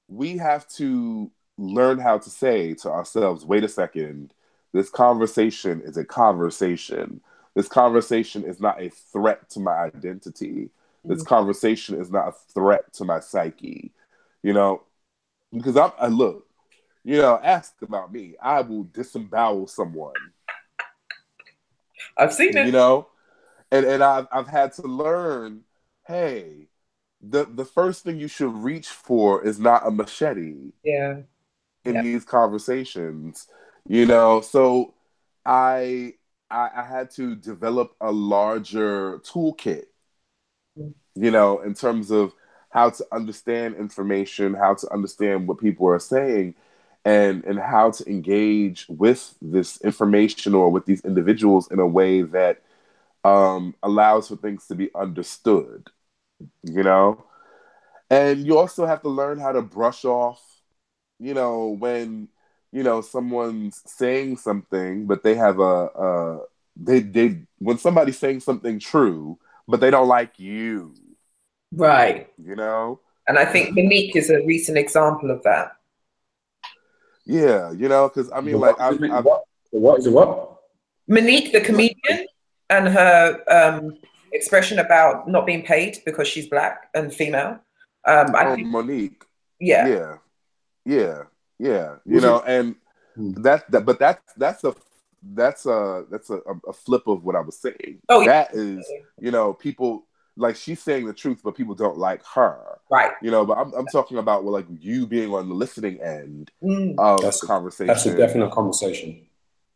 we have to learn how to say to ourselves, wait a second, this conversation is a conversation. This conversation is not a threat to my identity. This conversation is not a threat to my psyche. You know, because I look, you know, ask about me. I will disembowel someone. I've seen it. You know, and I've had to learn, hey, the first thing you should reach for is not a machete. In these conversations, you know. So I had to develop a larger toolkit, you know, in terms of how to understand information, how to understand what people are saying, and how to engage with this information or with these individuals in a way that allows for things to be understood, you know. And you also have to learn how to brush off, you know, when, you know, someone's saying something, but they have when somebody's saying something true, but they don't like you. Right. You know? And I think Monique is a recent example of that. Yeah, you know, because I mean, like, what is it? What? Monique, the comedian, and her expression about not being paid because she's Black and female. I think, Monique. yeah. Yeah. You know, and that's a flip of what I was saying. Oh, that is, you know, people, like, she's saying the truth, but people don't like her. Right. You know, but I'm talking about, well, like, you being on the listening end of the conversation. That's a definite conversation.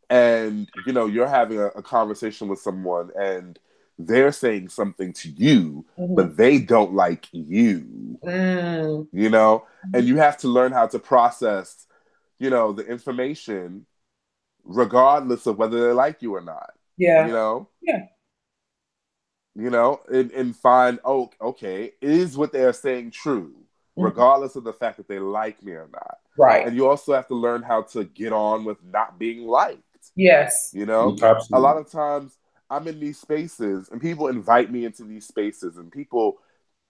And, you know, you're having a conversation with someone and they're saying something to you, but they don't like you. You know? And you have to learn how to process, you know, the information regardless of whether they like you or not. Yeah. You know? Yeah. You know, and find, oh, okay, is what they're saying true, regardless of the fact that they like me or not. Right. And you also have to learn how to get on with not being liked. Yes. You know? Absolutely. A lot of times I'm in these spaces and people invite me into these spaces and people,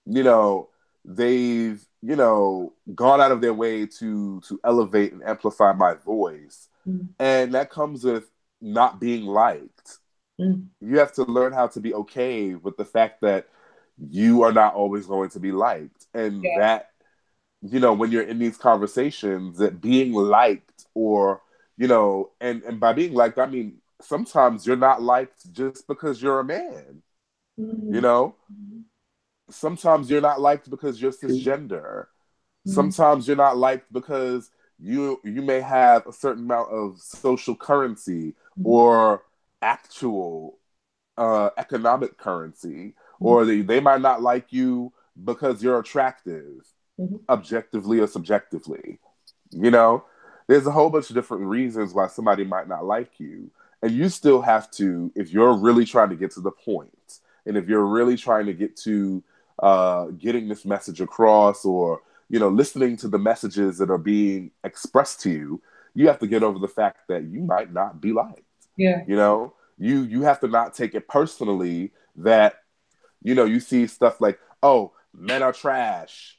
you know, they've, you know, gone out of their way to elevate and amplify my voice. And that comes with not being liked. You have to learn how to be okay with the fact that you are not always going to be liked. And that, you know, when you're in these conversations, that being liked, or, you know, and by being liked, I mean, sometimes you're not liked just because you're a man. You know? Sometimes you're not liked because you're cisgender. Sometimes you're not liked because you may have a certain amount of social currency or actual economic currency, or they might not like you because you're attractive, objectively or subjectively. You know, there's a whole bunch of different reasons why somebody might not like you, and you still have to, if you're really trying to get to the point, and if you're really trying to get to getting this message across, or, you know, listening to the messages that are being expressed to you, you have to get over the fact that you might not be liked. Yeah. You know, you have to not take it personally that, you know, you see stuff like, oh, men are trash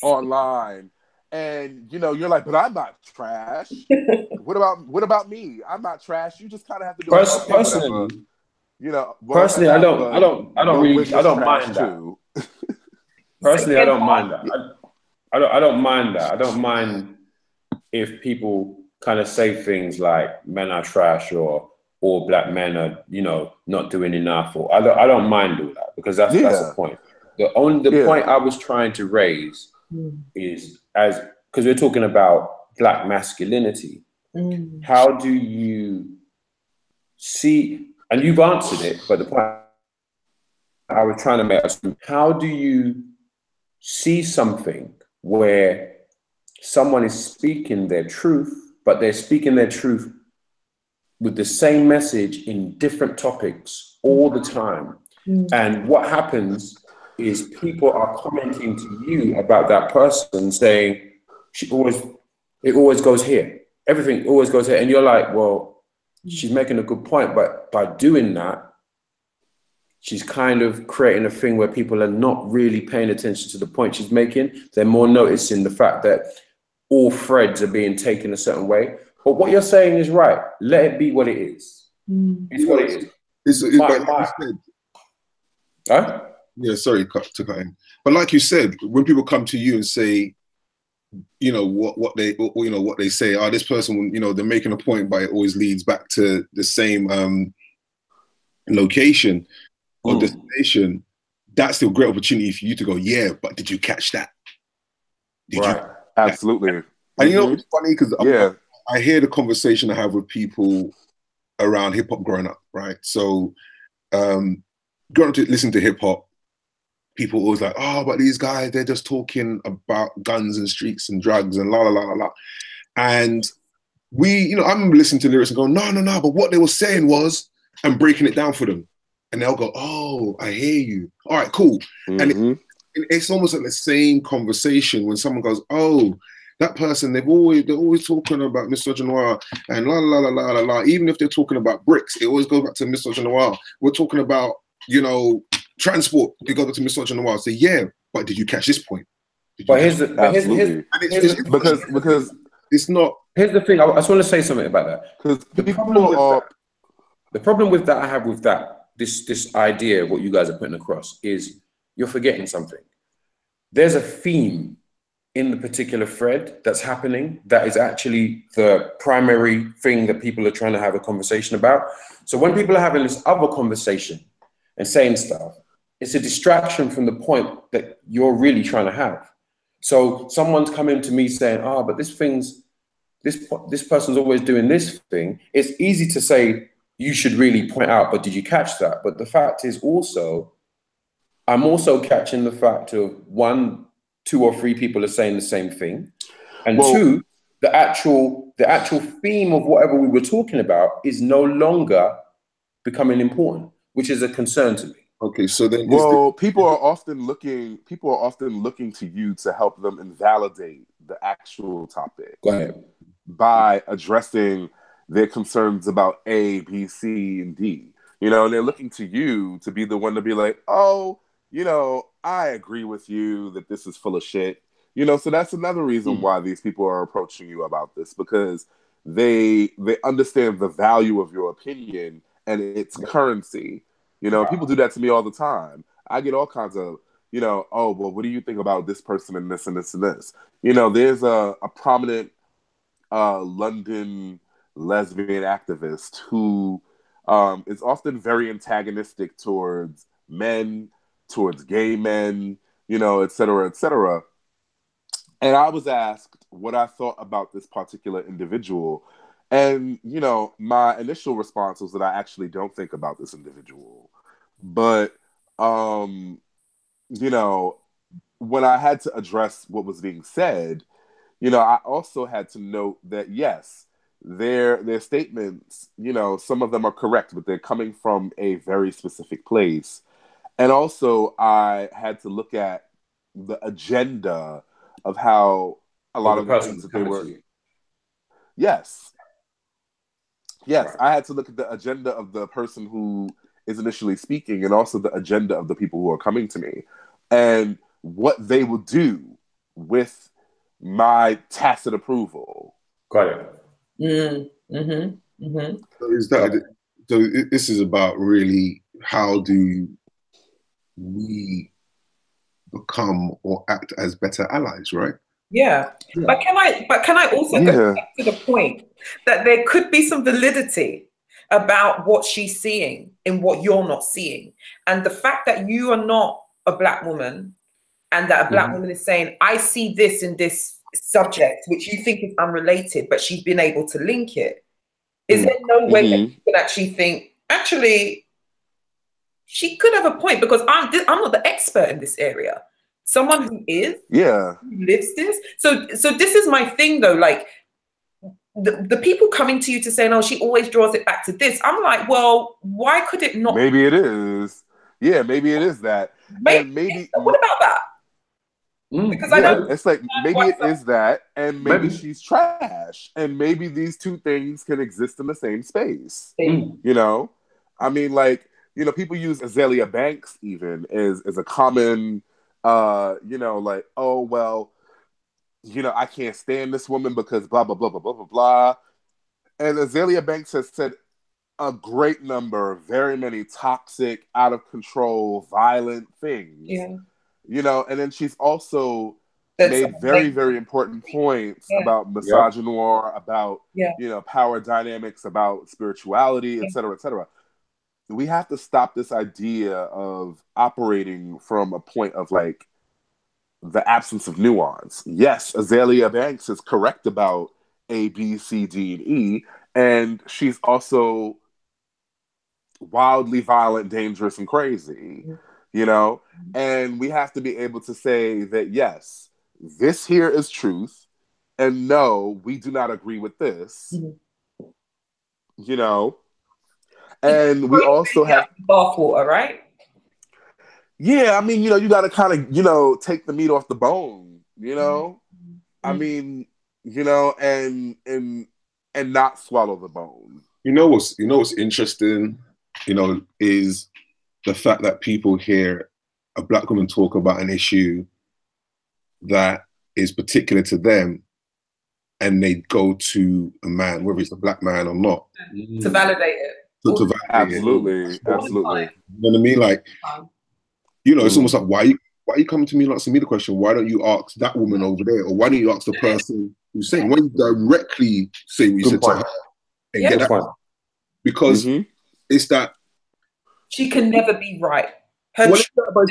online. And, you know, you're like, but I'm not trash. What about me? I'm not trash. You just kind of have to do Personally, you know, personally, I don't mind too. that. Personally, I don't mind that. I don't mind that. I don't mind if people kind of say things like men are trash, or all Black men are, you know, not doing enough, or I don't mind all that, because that's the point. The point I was trying to raise is, because we're talking about Black masculinity. How do you see, and you've answered it, but the point I was trying to make is, how do you see something where someone is speaking their truth, but they're speaking their truth with the same message in different topics all the time? And what happens is people are commenting to you about that person, saying, it always goes here. Everything always goes here. And you're like, well, she's making a good point, but by doing that, she's kind of creating a thing where people are not really paying attention to the point she's making. They're more noticing the fact that all threads are being taken a certain way. But what you're saying is right. Let it be what it is. It's what it is. Huh? Yeah, sorry to cut in. But like you said, when people come to you and say, you know, what they say, this person, you know, they're making a point, but it always leads back to the same location or destination. That's the great opportunity for you to go, yeah, but did you catch that? Did you? Absolutely. And you know what's funny? Because I hear the conversation I have with people around hip hop growing up, right? So growing up to listen to hip hop, people always like, oh, but these guys, they're just talking about guns and streets and drugs and la la la la la. And you know, I remember listening to lyrics and going, no, but what they were saying was, and breaking it down for them. And they'll go, oh, I hear you. All right, cool. And it's almost like the same conversation when someone goes, "Oh, that person, they're always talking about misogynoir and la la la la la la." Even if they're talking about bricks, it always goes back to misogynoir. We're talking about, you know, transport. They go back to misogynoir. So yeah, but did you catch this point? But here's the because it's not. Here's the thing. I just want to say something about that. Because the problem with that I have with that this idea, what you guys are putting across, is you're forgetting something. There's a theme in the particular thread that's happening that is actually the primary thing that people are trying to have a conversation about. So when people are having this other conversation and saying stuff, it's a distraction from the point that you're really trying to have. So someone's coming to me saying, "Oh, but this person's always doing this thing." It's easy to say you should really point out, but did you catch that? But the fact is also, I'm also catching the fact of 1, 2 or 3 people are saying the same thing, and 2, the actual theme of whatever we were talking about is no longer becoming important, which is a concern to me. Okay, so then, people are often looking to you to help them invalidate the actual topic. Go ahead. By addressing their concerns about A, B, C, and D. You know, and they're looking to you to be the one to be like, "Oh, you know, I agree with you that this is full of shit." You know, so that's another reason why these people are approaching you about this, because they understand the value of your opinion and its currency. You know, people do that to me all the time. I get all kinds of, you know, "Oh, well, what do you think about this person and this and this and this?" You know, there's a prominent London lesbian activist who is often very antagonistic towards men, towards gay men, you know, et cetera, et cetera. And I was asked what I thought about this particular individual. And, you know, my initial response was that I actually don't think about this individual. But, you know, when I had to address what was being said, you know, I also had to note that, yes, their statements, you know, some of them are correct, but they're coming from a very specific place. And also, I had to look at the agenda of how a lot of the things that they were. Yes. Right. I had to look at the agenda of the person who is initially speaking, and also the agenda of the people who are coming to me, and what they will do with my tacit approval. Got it. So this is about really how do we become or act as better allies, right? Yeah. But can I also go back to the point that there could be some validity about what she's seeing in what you're not seeing, and the fact that you are not a Black woman, and that a Black woman is saying, "I see this in this subject," which you think is unrelated, but she's been able to link it. Is there no way that you can actually think, actually, she could have a point, because I'm not the expert in this area. Someone who is, who lives this. So this is my thing though, like the people coming to you to say, "No, she always draws it back to this." I'm like, well, why could it not? Maybe it is. Yeah, maybe it is that. Maybe what about that? Because I don't. It's like maybe it is that, and maybe she's trash, and maybe these two things can exist in the same space. You know, I mean, like, you know, people use Azalea Banks even as a common, you know, like, "Oh, well, you know, I can't stand this woman because blah blah blah blah blah blah blah," and Azalea Banks has said a great number, very many toxic, out of control, violent things. Yeah. You know, and then she's also made very, very important points about misogynoir, about, you know, power dynamics, about spirituality, et cetera, et cetera. We have to stop this idea of operating from a point of, like, the absence of nuance. Yes, Azalea Banks is correct about A, B, C, D, and E, and she's also wildly violent, dangerous, and crazy. You know, and we have to be able to say that, yes, this here is truth, and no, we do not agree with this. You know, and we also have bathwater, right? Yeah, I mean, you got to kind of, take the meat off the bone, I mean, and not swallow the bone. What's interesting, is the fact that people hear a black woman talk about an issue that is particular to them, and they go to a man, whether it's a black man or not, to validate it. To validate absolutely, it. absolutely. You know what I mean? Like, it's almost like, why are you coming to me and asking me the question? Why don't you ask that woman over there, or why don't you ask the person who's saying? Why don't you directly say what you said to her and get that? Because it's that she can never be right. But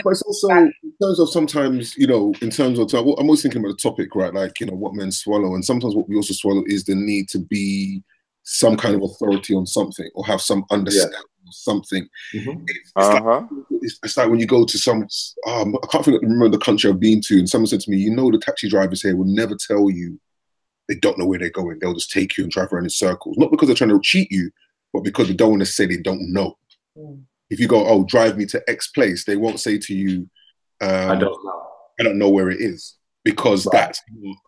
it's also in terms of sometimes, in terms of, I'm always thinking about the topic, right? Like, what men swallow. And sometimes what we also swallow is the need to be some kind of authority on something or have some understanding of something. It's like when you go to some, I can't remember the country I've been to, and someone said to me, the taxi drivers here will never tell you they don't know where they're going. They'll just take you and drive around in circles. Not because they're trying to cheat you, but because they don't want to say they don't know. If you go, drive me to X place, they won't say to you, I don't know where it is, because that's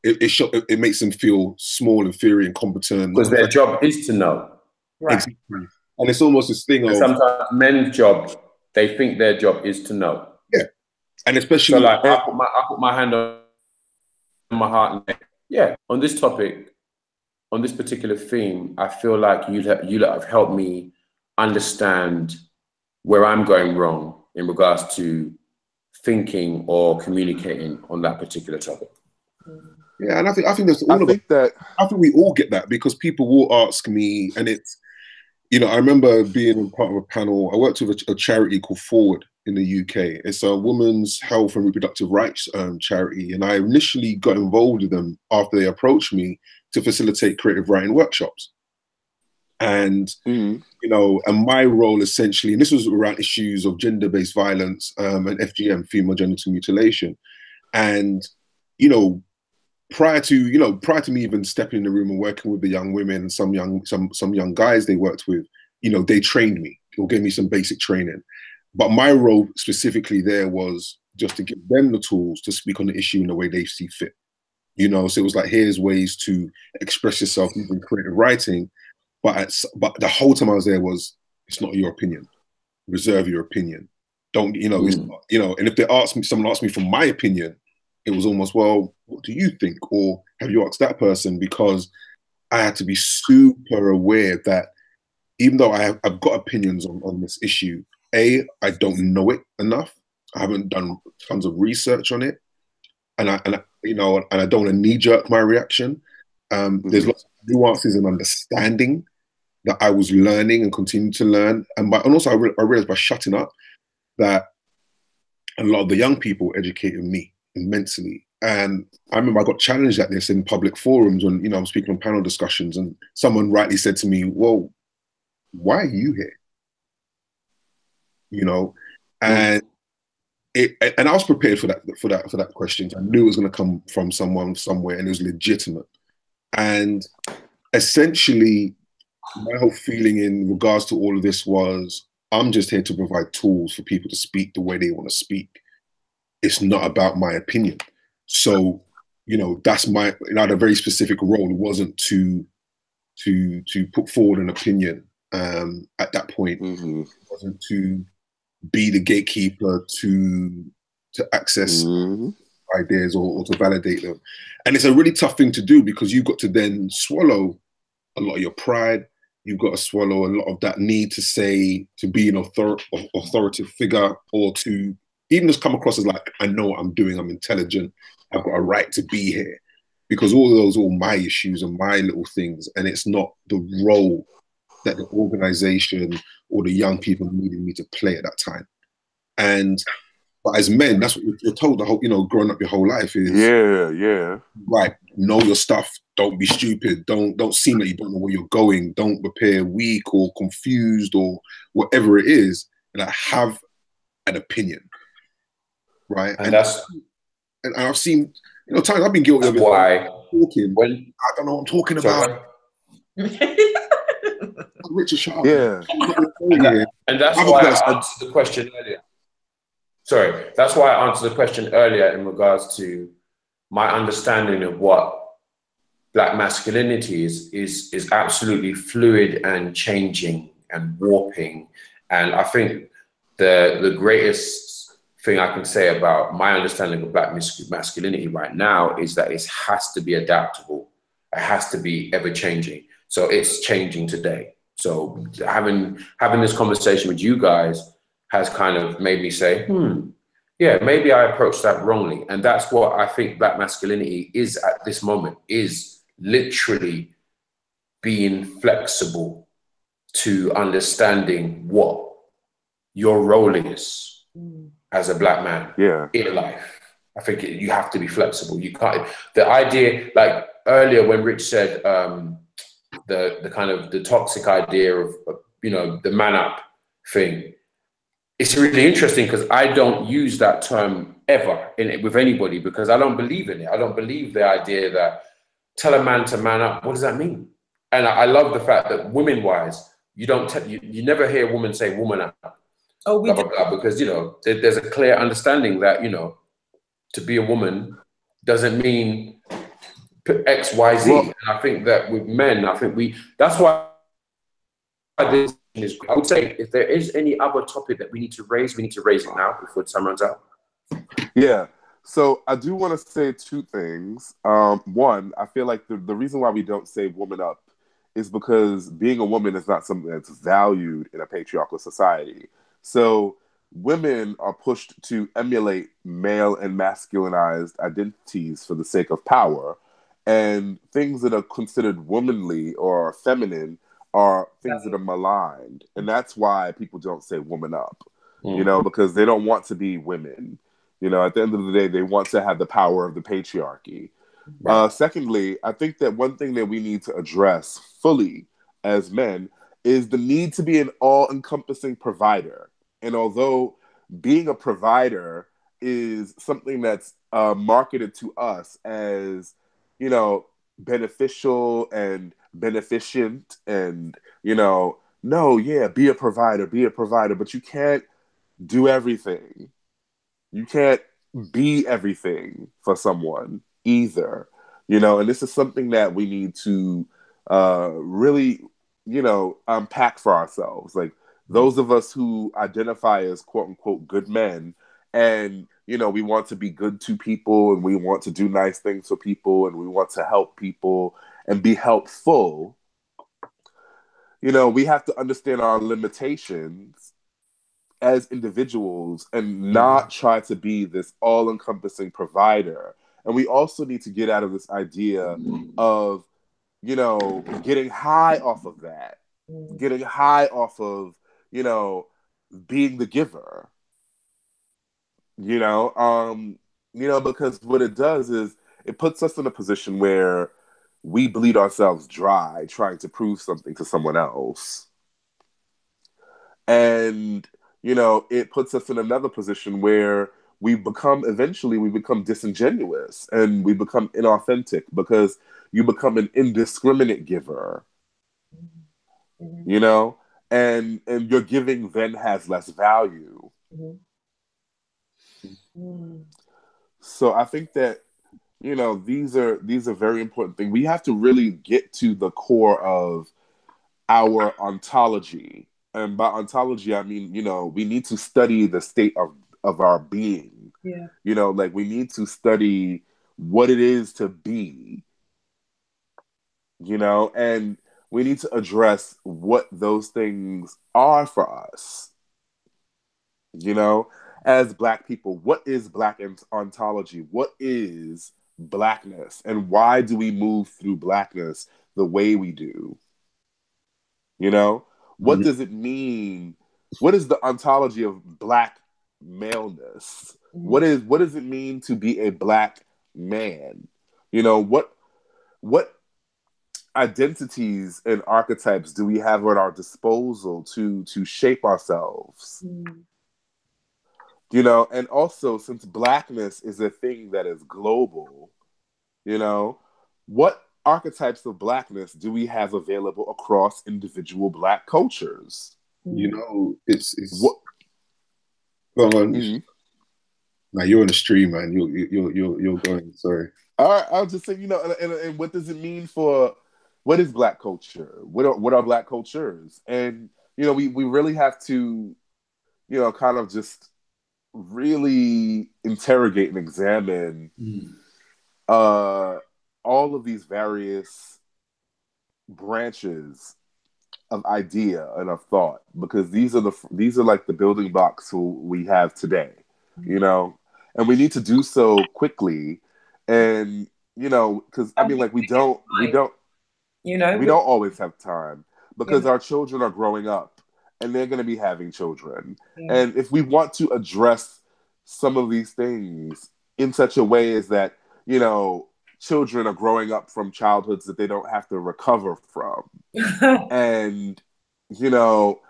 it makes them feel small, inferior, incompetent. Because their job is to know. Right. Exactly. And it's almost this thing of sometimes men's job, they think their job is to know. Yeah. And especially so like I put my hand on my heart and neck. On this topic, on this particular theme, I feel like you have helped me understand where I'm going wrong in regards to thinking or communicating on that particular topic. Yeah, and I think there's I think we all get that, because people will ask me, and it's, I remember being part of a panel. I worked with a charity called Forward in the UK. It's a women's health and reproductive rights charity, and I initially got involved with them after they approached me to facilitate creative writing workshops. And and my role essentially, and this was around issues of gender-based violence and FGM, female genital mutilation. And prior to me even stepping in the room and working with the young women and some young guys they worked with, they trained me or gave me some basic training. But my role specifically there was just to give them the tools to speak on the issue in the way they see fit. So it was like, here's ways to express yourself using creative writing. But the whole time I was there was, it's not your opinion. Reserve your opinion. Don't, it's not, and if someone asked me for my opinion, it was almost, well, what do you think? Or have you asked that person? Because I had to be super aware that even though I've got opinions on this issue, I don't know it enough. I haven't done tons of research on it. And I don't want to knee-jerk my reaction. There's lots of nuances and understanding that I was learning and continue to learn. And also I realized by shutting up that a lot of the young people educated me immensely. And I remember I got challenged at this in public forums when, I'm speaking on panel discussions, and someone rightly said to me, well, why are you here? And and I was prepared for that question. I knew it was going to come from someone somewhere, and it was legitimate. And essentially, my whole feeling in regards to all of this was, I'm just here to provide tools for people to speak the way they want to speak. It's not about my opinion. So, that's I had a very specific role. It wasn't to put forward an opinion at that point. It wasn't to be the gatekeeper to access ideas or to validate them. And it's a really tough thing to do, because you've got to then swallow a lot of your pride. You've got to swallow a lot of that need to say, to be an authoritative figure, or to even just come across as like, I know what I'm doing, I'm intelligent, I've got a right to be here. Because all of those are all my issues and my little things, and it's not the role that the organization or the young people needed me to play at that time. But as men, that's what you're told the whole, growing up your whole life is, right, know your stuff, don't be stupid, don't seem like you don't know where you're going, don't appear weak or confused or whatever it is, and I have an opinion, right? And I've seen, times I've been guilty of it. Why? Talking, I don't know what I'm talking about. Richard, shut up. And that's why I asked the question earlier. sorry, that's why I answered the question earlier in regards to my understanding of what Black masculinity is absolutely fluid and changing and warping. And I think the greatest thing I can say about my understanding of Black masculinity right now is that it has to be adaptable. It has to be ever changing. So it's changing today. So having this conversation with you guys has kind of made me say, yeah, maybe I approached that wrongly. And that's what I think Black masculinity is at this moment, is literally being flexible to understanding what your role is as a Black man in life. I think you have to be flexible. You can't, the idea, like earlier when Rich said the kind of the toxic idea of, you know, the man up thing, it's really interesting because I don't use that term ever with anybody because I don't believe in it. I don't believe the idea that tell a man to man up. What does that mean? And I love the fact that women-wise, you never hear a woman say woman up. Oh, we blah, blah, blah, because, you know, there's a clear understanding that, you know, to be a woman doesn't mean X, Y, Z. Well, and I think that with men, that's why this is, I would say if there is any other topic that we need to raise it now before time runs out. Yeah. So I do want to say two things. One, I feel like the reason why we don't say woman up is because being a woman is not something that's valued in a patriarchal society. So women are pushed to emulate male and masculinized identities for the sake of power. And things that are considered womanly or feminine are things that are maligned. And that's why people don't say woman up, you know, because they don't want to be women. You know, at the end of the day, they want to have the power of the patriarchy. Right. Secondly, I think that one thing that we need to address fully as men is the need to be an all-encompassing provider. And although being a provider is something that's marketed to us as, you know, beneficial and beneficent and, you know, no, yeah, be a provider, but you can't do everything. You can't be everything for someone either, you know, and this is something that we need to really, you know, unpack for ourselves. Like those of us who identify as quote unquote good men and, you know, we want to be good to people and we want to do nice things for people and we want to help people and be helpful, you know, we have to understand our limitations as individuals and not try to be this all-encompassing provider. And we also need to get out of this idea of, you know, getting high off of that, getting high off of, you know, being the giver, you know, because what it does is it puts us in a position where we bleed ourselves dry trying to prove something to someone else. And you know, it puts us in another position where we become disingenuous and we become inauthentic because you become an indiscriminate giver, you know, and your giving then has less value. So I think that, you know, these are very important things. We have to really get to the core of our ontology. And by ontology, I mean, you know, we need to study the state of our being. Yeah. You know, like we need to study what it is to be, you know, and we need to address what those things are for us. You know, as Black people, what is Black ontology? What is Blackness? And why do we move through Blackness the way we do? You know? What does it mean? What is the ontology of Black maleness? What does it mean to be a Black man? You know, what identities and archetypes do we have at our disposal to shape ourselves? You know, and also since Blackness is a thing that is global, you know, what archetypes of Blackness do we have available across individual Black cultures? You know, it's what. Go on. Now you're on the stream, man. You're going. Sorry. All right, I'll just say, you know, and what does it mean for what is Black culture? What are Black cultures? And you know, we really have to, you know, kind of just really interrogate and examine all of these various branches of idea and of thought, because these are like the building blocks who we have today, you know, and we need to do so quickly. And you know, because I mean, like we don't always have time, because our children are growing up and they're going to be having children. And if we want to address some of these things in such a way as that, you know, children are growing up from childhoods that they don't have to recover from, and you know,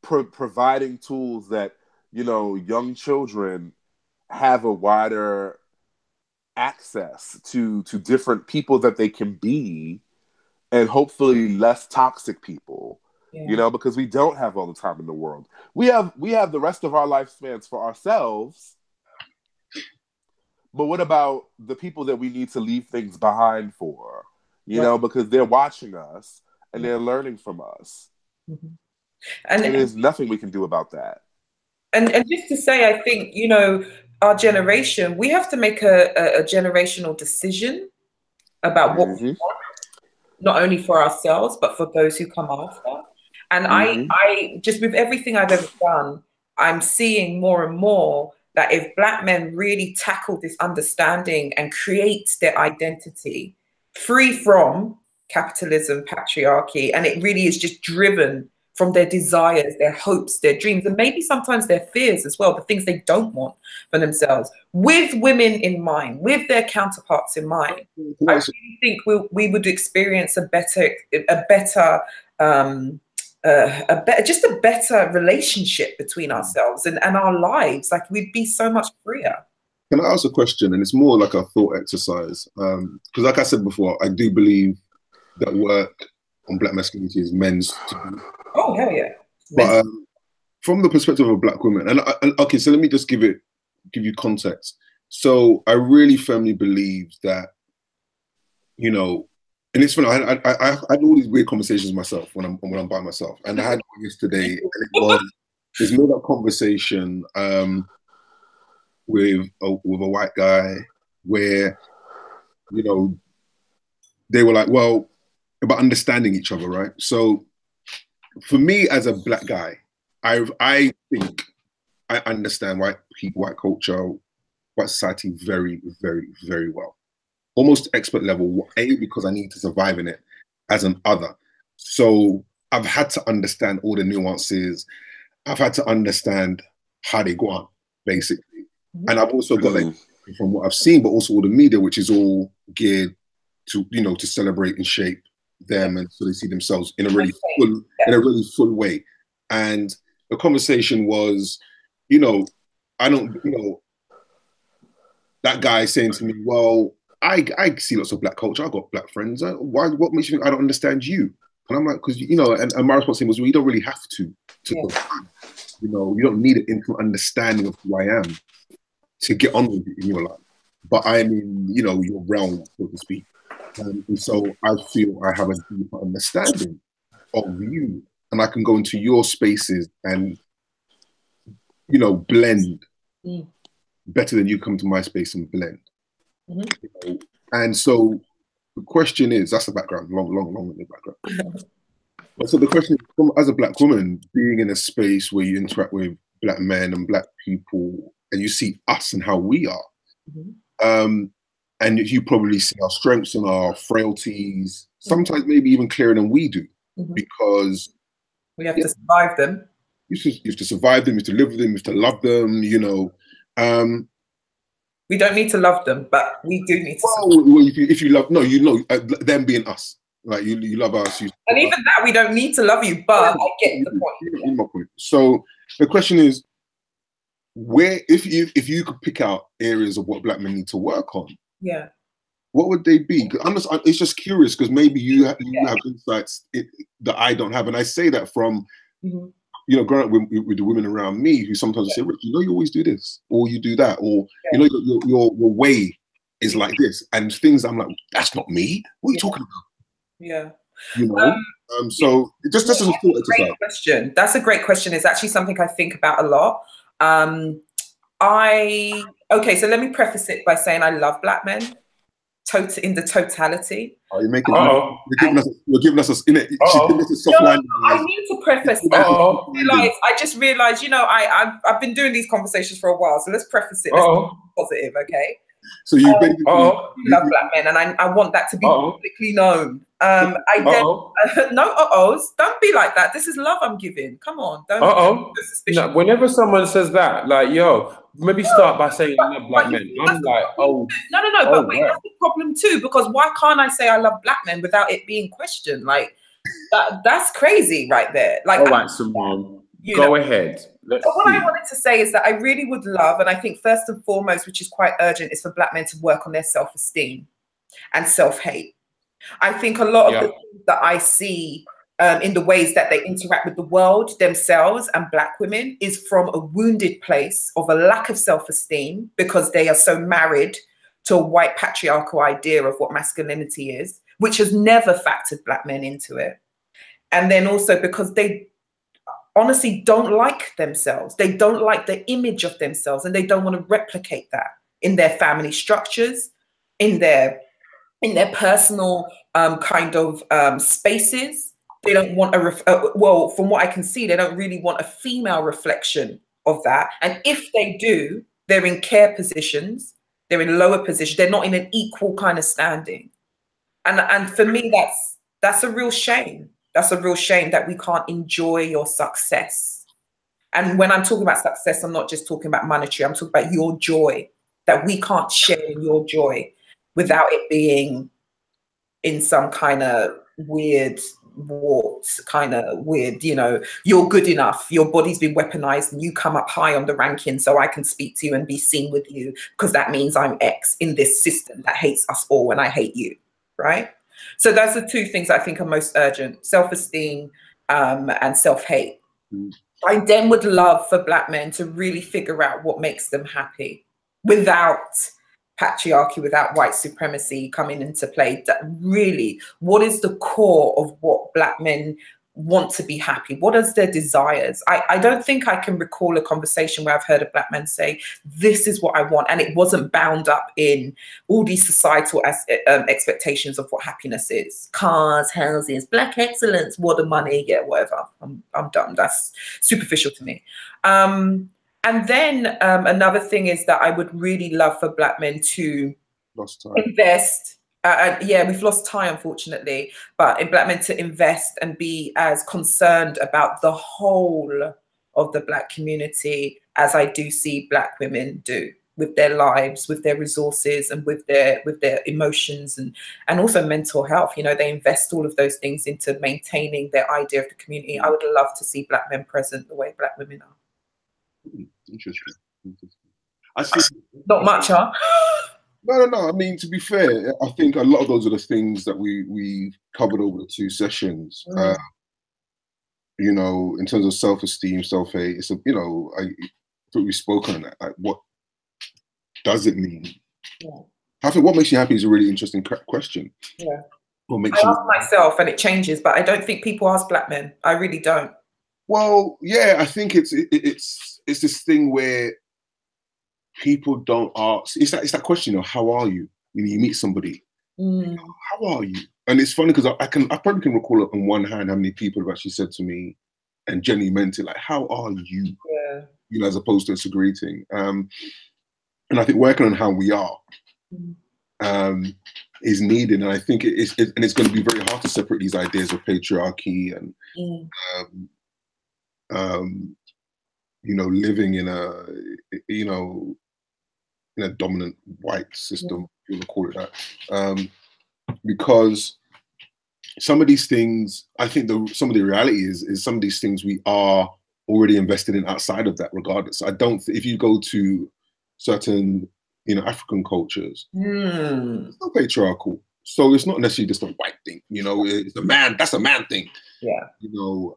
providing tools that, you know, young children have a wider access to different people that they can be, and hopefully less toxic people, you know, because we don't have all the time in the world. We have the rest of our lifespans for ourselves, but what about the people that we need to leave things behind for, you know, because they're watching us and they're learning from us, and there's nothing we can do about that. And just to say, I think, you know, our generation, we have to make a generational decision about what we want, not only for ourselves, but for those who come after. And I just, with everything I've ever done, I'm seeing more and more that if Black men really tackle this understanding and create their identity free from capitalism, patriarchy, and it really is just driven from their desires, their hopes, their dreams, and maybe sometimes their fears as well, the things they don't want for themselves, with women in mind, with their counterparts in mind. I really think we would experience a better relationship between ourselves and our lives. Like, we'd be so much freer. Can I ask a question? And it's more like a thought exercise. Because like I said before, I do believe that work on Black masculinity is men's to do. Oh, hell yeah. But from the perspective of a Black woman, and okay, so let me just give you context. So I really firmly believe that, you know, and it's funny, I had all these weird conversations myself when I'm by myself. And I had one yesterday, and it was this made-up conversation with a white guy where, you know, they were like, well, about understanding each other, right? So for me as a Black guy, I think I understand white people, white culture, white society very, very, very well. Almost expert level, A, because I need to survive in it as an other. So I've had to understand all the nuances. I've had to understand how they go on, basically. And I've also got, like, from what I've seen, but also all the media, which is all geared to, you know, to celebrate and shape them, and so they see themselves in a really full way. And the conversation was, you know, that guy saying to me, well, I see lots of Black culture. I've got Black friends. What makes you think I don't understand you? And I'm like, because, you know, and my response to him was, well, you don't really have to. You know, you don't need an intimate understanding of who I am to get on with it in your life. But I'm in, you know, your realm, so to speak. And so I feel I have a deeper understanding of you, and I can go into your spaces and, you know, blend better than you come to my space and blend. You know? And so the question is, that's the background, long background. But so the question is, as a Black woman, being in a space where you interact with Black men and Black people, and you see us and how we are, and you probably see our strengths and our frailties, sometimes maybe even clearer than we do, because we have to survive them. You have to survive them, you have to live with them, you have to love them, you know. We don't need to love them, but we do need to. Well, if you love, no, you know, them being us, like you love us. And even that, we don't need to love you, but I get the point. My point. So the question is, where, if you could pick out areas of what Black men need to work on, what would they be? It's just curious, because maybe you have insights that I don't have, and I say that from, you you know, growing up with the women around me who sometimes say, Rich, you know, you always do this, or you do that, or, you know, your way is like this. And things I'm like, that's not me. What are you talking about? Yeah. You know? So just as a thought exercise. Great question. That's a great question. It's actually something I think about a lot. Okay, so let me preface it by saying I love black men. In the totality. Oh, you're giving us she's giving us a soft line. I need to preface that. I just realized, you know, I've been doing these conversations for a while, so let's preface it. Let's be positive, okay? So you basically love black men, and I want that to be publicly known. No don't be like that. This is love I'm giving. Come on, don't. No, whenever someone says that, like, yo, maybe start by saying I love black men. I'm like, no. But wait, that's the problem too, because why can't I say I love black men without it being questioned? Like that's crazy right there. Like, all right, Simone, go ahead. What I wanted to say is that I really would love, and I think first and foremost, which is quite urgent, is for black men to work on their self-esteem and self-hate. I think a lot of the things that I see in the ways that they interact with the world, themselves and black women, is from a wounded place of a lack of self-esteem because they are so married to a white patriarchal idea of what masculinity is, which has never factored black men into it. And then also because they honestly don't like themselves. They don't like the image of themselves, and they don't want to replicate that in their family structures, in their personal kind of spaces. They don't want well, from what I can see, they don't really want a female reflection of that. And if they do, they're in care positions, they're in lower positions, they're not in an equal kind of standing. And for me, that's a real shame. That's a real shame that we can't enjoy your success. And when I'm talking about success, I'm not just talking about monetary, I'm talking about your joy, that we can't share in your joy without it being in some kind of weird, warped, kind of weird, you know, you're good enough, your body's been weaponized and you come up high on the ranking so I can speak to you and be seen with you because that means I'm X in this system that hates us all and I hate you, right? So those are two things I think are most urgent: self-esteem and self-hate. I then would love for black men to really figure out what makes them happy without patriarchy, without white supremacy coming into play. That really, what is the core of what black men want to be happy? What is their desires? I don't think I can recall a conversation where I've heard a black man say, this is what I want. And it wasn't bound up in all these societal expectations of what happiness is. Cars, houses, black excellence, water, money, yeah, whatever. I'm done. That's superficial to me. And then another thing is that I would really love for black men to invest. Yeah, we've lost time, unfortunately, but in black men to invest and be as concerned about the whole of the black community as I do see black women do, with their lives, with their resources, and with their emotions and also mental health. You know, they invest all of those things into maintaining their idea of the community. I would love to see black men present the way black women are. Interesting. I see. Not much, huh? No. I mean, to be fair, I think a lot of those are the things that we covered over the two sessions. You know, in terms of self-esteem, self-hate, it's you know, I think we've spoken on that. Like, what does it mean? Yeah. I think what makes you happy is a really interesting question. Yeah. What makes I ask myself, and it changes, but I don't think people ask black men. I really don't. Well, yeah, I think it's this thing where people don't ask. It's that question of how are you? When you meet somebody, how are you? And it's funny because I probably can recall it on one hand how many people have actually said to me and genuinely meant it, like, how are you? Yeah. You know, as opposed to it's a greeting. And I think working on how we are is needed. And I think it's going to be very hard to separate these ideas of patriarchy and you know, living in a, you know, in a dominant white system, if you want to call it that. Because some of these things, I think some of the reality is some of these things we are already invested in outside of that regardless. I don't, if you go to certain, you know, African cultures, it's not patriarchal. So it's not necessarily just a white thing, you know, it's a man, that's a man thing. Yeah. You know,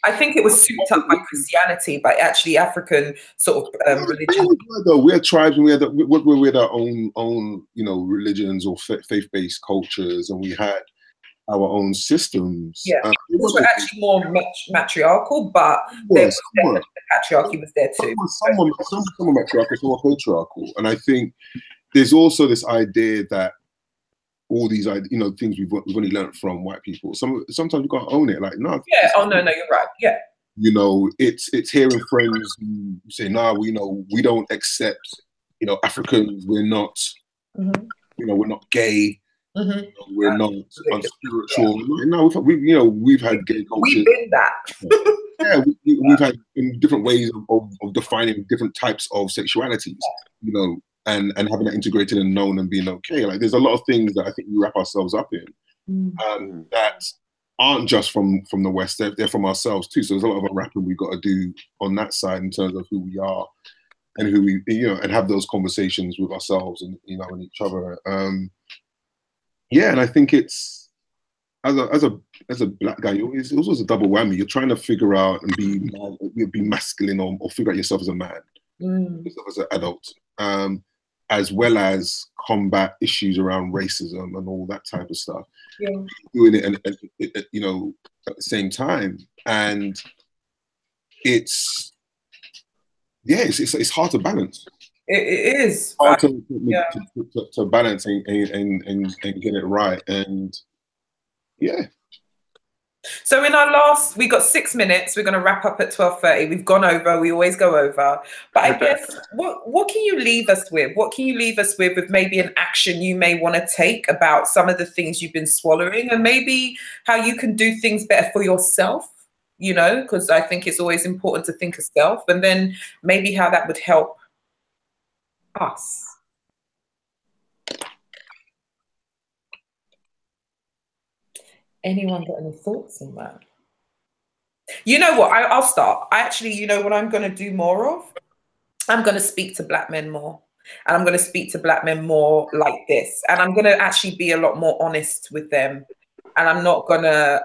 I think it was souped up by Christianity, but actually African sort of religion. We're tribes, and we had our own, you know, religions or faith-based cultures, and we had our own systems. Yeah, which were actually more matriarchal, but the patriarchy was there too. Some were matriarchal, some were patriarchal, and I think there's also this idea that all these, you know, things we've only learned from white people. Sometimes you can't own it. Like, no. Yeah. Oh no, you're right. Yeah. You know, it's hearing friends who say, "Nah, we don't accept, you know, Africans. We're not, you know, we're not gay. You know, we're not unspiritual." Yeah. No, we've had gay culture. We've been that. Yeah, we've had different ways of defining different types of sexualities. You know. And having that integrated and known and being okay. Like, there's a lot of things that I think we wrap ourselves up in that aren't just from the West. They're from ourselves too. So there's a lot of unwrapping we've got to do on that side in terms of who we are and who we, you know, and have those conversations with ourselves and, you know, and each other. Yeah, and I think it's as a black guy, it's also a double whammy. You're trying to figure out and be masculine or figure out yourself as a man, yourself as an adult. As well as combat issues around racism and all that type of stuff. Yeah. Doing it, and you know, at the same time, and it's hard to balance. It is hard to balance and get it right, and yeah. So we got 6 minutes. We're going to wrap up at 12:30. We've gone over. We always go over. But I guess, what can you leave us with? What can you leave us with maybe an action you may want to take about some of the things you've been swallowing, and maybe how you can do things better for yourself, you know, because I think it's always important to think of self, and then maybe how that would help us. Anyone got any thoughts on that? You know what? I'll start. You know what I'm going to do more of? I'm going to speak to black men more. And I'm going to speak to black men more like this. And I'm going to actually be a lot more honest with them. And I'm not going to,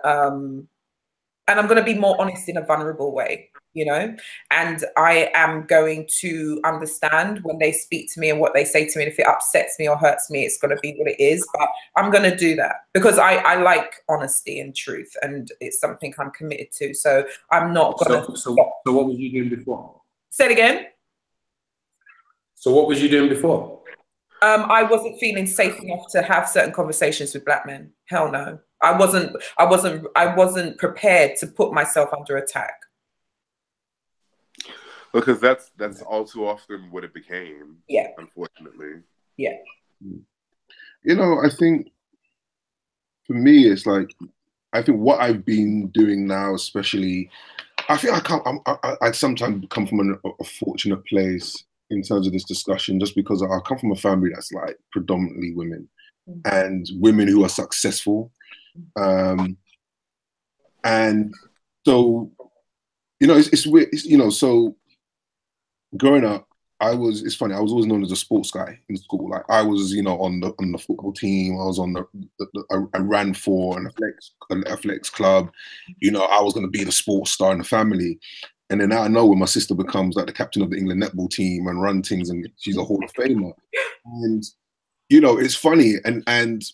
and I'm going to be more honest in a vulnerable way, you know? And I am going to understand when they speak to me and what they say to me. And if it upsets me or hurts me, it's going to be what it is. But I'm going to do that because I like honesty and truth, and it's something I'm committed to. So I'm not going to. So what was you doing before? Say it again. So what was you doing before? I wasn't feeling safe enough to have certain conversations with black men. Hell no. I wasn't prepared to put myself under attack. Because that's all too often what it became. Yeah. Unfortunately. Yeah. You know, I think for me, it's like, I think what I've been doing now, especially, I think I sometimes come from a fortunate place in terms of this discussion, just because I come from a family that's like predominantly women and women who are successful. And so, you know, it's weird, you know, so growing up, it's funny, I was always known as a sports guy in school. Like, I was, you know, on the football team, I was on I ran for an athletics club, you know, I was going to be the sports star in the family. And then now I know when my sister becomes like the captain of the England netball team and run things, and she's a Hall of Famer. And, you know, it's funny, and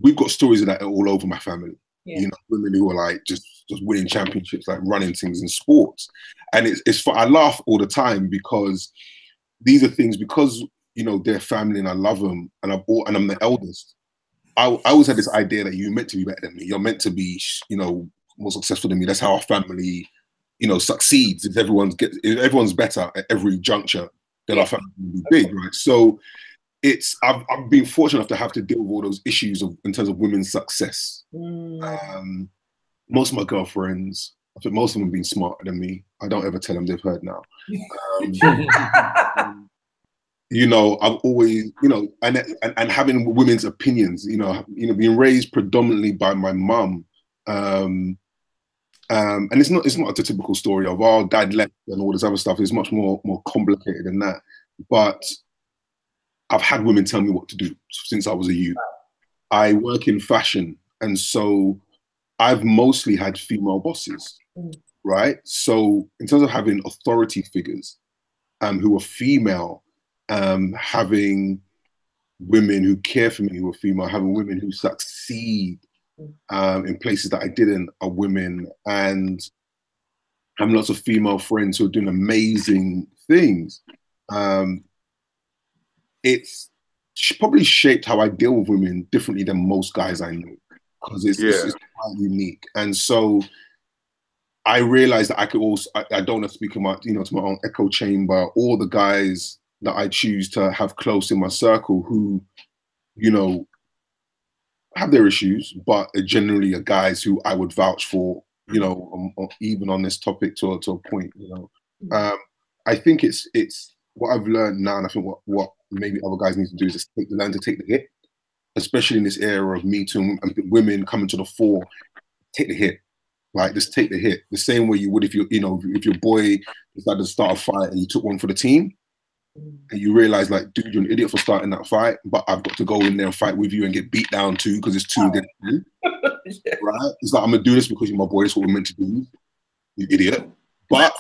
we've got stories of that all over my family. Yeah. You know, women who are like just winning championships, like running things in sports. And it's I laugh all the time because these are things, because, you know, they're family and I love them, and I'm the eldest. I always had this idea that you're meant to be better than me. You're meant to be, you know, more successful than me. That's how our family, you know, succeeds. If everyone's better at every juncture, then our family will be big, right? So I've been fortunate enough to have to deal with all those issues in terms of women's success. Most of my girlfriends, I think most of them have been smarter than me. I don't ever tell them they've heard now. You know, I've always, you know, and having women's opinions, you know, being raised predominantly by my mum. And it's not a typical story of, oh, dad left and all this other stuff. It's much more complicated than that. But I've had women tell me what to do since I was a youth. I work in fashion, and so I've mostly had female bosses, right? So in terms of having authority figures who are female, having women who care for me who are female, having women who succeed in places that I didn't are women, and having lots of female friends who are doing amazing things. It's probably shaped how I deal with women differently than most guys I know, because it's quite unique. And so I realized that I could also, I don't want to speak about, to my own echo chamber, all the guys that I choose to have close in my circle who, have their issues, but generally are guys who I would vouch for, even on this topic to a point, I think it's what I've learned now, and I think what maybe other guys need to do is just learn to take the hit, especially in this era of Me Too and women coming to the fore. Take the hit, like just take the hit, the same way you would if if your boy decided to start a fight and you took one for the team, and you realize, like, dude, you're an idiot for starting that fight, but I've got to go in there and fight with you and get beat down too because it's 2 against 2. Right? It's like, I'm gonna do this because you're my boy. It's what we're meant to do. You idiot. But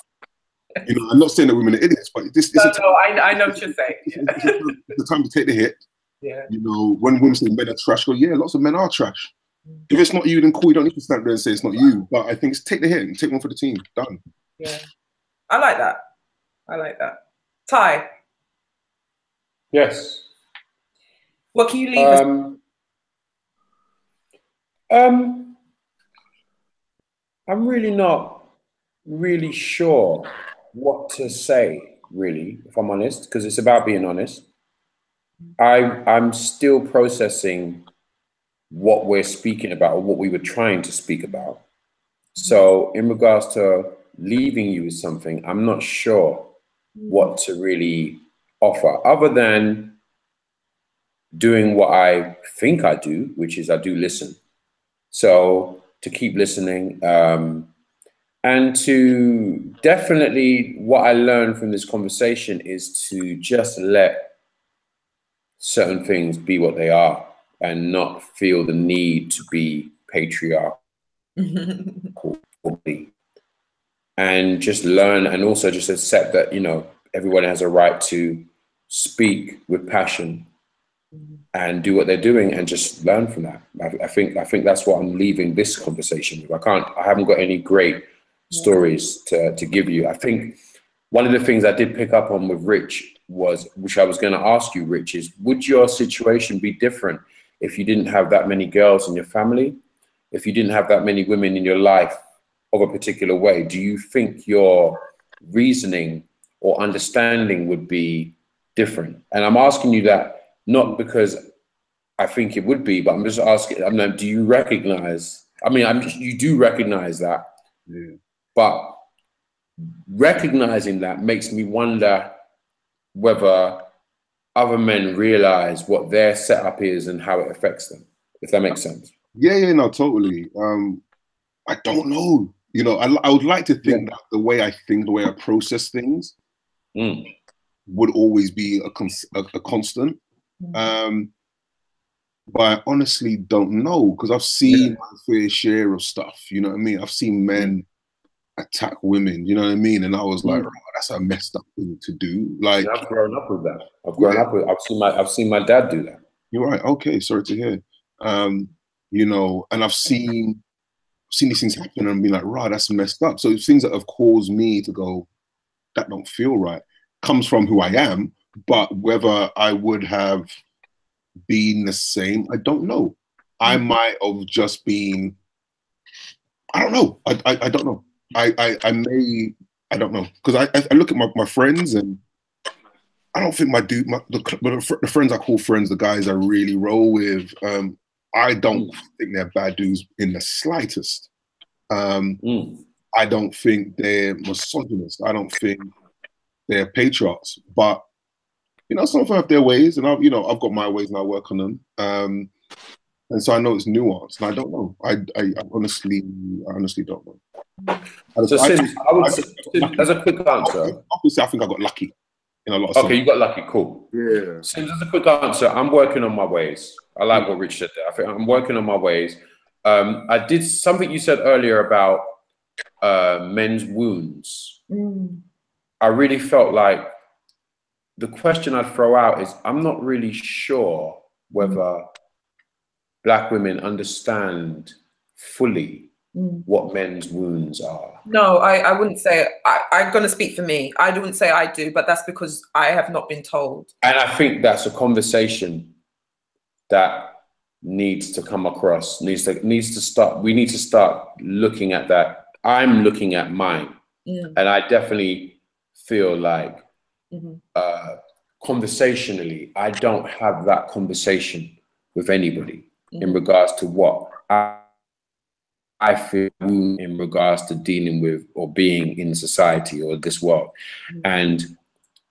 I'm not saying that women are idiots, but I know what you're saying. It's the time to take the hit. Yeah. When women say men are trash, go, yeah, lots of men are trash. If it's not you, then cool. You don't need to stand there and say it's not you. But I think it's take the hit and take one for the team. Done. Yeah. I like that. Ty. Yes. What can you leave us? I'm really not really sure what to say, really, if I'm honest, because it's about being honest. I'm still processing what we're speaking about, or what we were trying to speak about. So in regards to leaving you with something, I'm not sure what to really offer, other than doing what I think I do, which is I do listen. So to keep listening, and to definitely, what I learned from this conversation is to just let certain things be what they are and not feel the need to be patriarchal and just learn, and also just accept that, everyone has a right to speak with passion and do what they're doing, and just learn from that. I think that's what I'm leaving this conversation with. I haven't got any great stories to give you. I think one of the things I did pick up on with Rich which I was going to ask you, Rich, is would your situation be different if you didn't have that many girls in your family? If you didn't have that many women in your life of a particular way, do you think your reasoning or understanding would be different? And I'm asking you that not because I think it would be, but I'm just asking, do you recognize, you do recognize that, but recognizing that makes me wonder whether other men realize what their setup is and how it affects them, if that makes sense. Yeah, no, totally. I don't know. I would like to think that the way I think, the way I process things would always be a constant. But I honestly don't know, because I've seen my fair share of stuff, you know what I mean? I've seen men attack women, you know what I mean? And I was like, oh, that's a messed up thing to do. Like, I've grown up with that. I've seen my dad do that. You're right. Okay, sorry to hear. And I've seen these things happen and be like, right, that's messed up. So things that have caused me to go, that don't feel right, comes from who I am. But whether I would have been the same, I don't know. I might have just been, I don't know. I don't know. I don't know. Because I look at my friends, and I don't think the friends I call friends, the guys I really roll with, I don't think they're bad dudes in the slightest. I don't think they're misogynist. I don't think they're patriarchs. But some of them have their ways, and I've got my ways, and I work on them. And so I know it's nuanced, and I don't know. I honestly don't know. So as a quick answer, obviously I think I got lucky in a lot of Okay, you got lucky, cool. Yeah. So as a quick answer, I'm working on my ways. I like what Rich said there. I think I'm working on my ways. I did something you said earlier about men's wounds. I really felt like the question I'd throw out is, I'm not really sure whether Black women understand fully what men's wounds are. No, I wouldn't say, I'm going to speak for me. I wouldn't say I do, but that's because I have not been told. And I think that's a conversation that needs to come across, needs to start. We need to start looking at that. I'm looking at mine, and I definitely feel like conversationally, I don't have that conversation with anybody in regards to what I feel in regards to dealing with or being in society or this world. And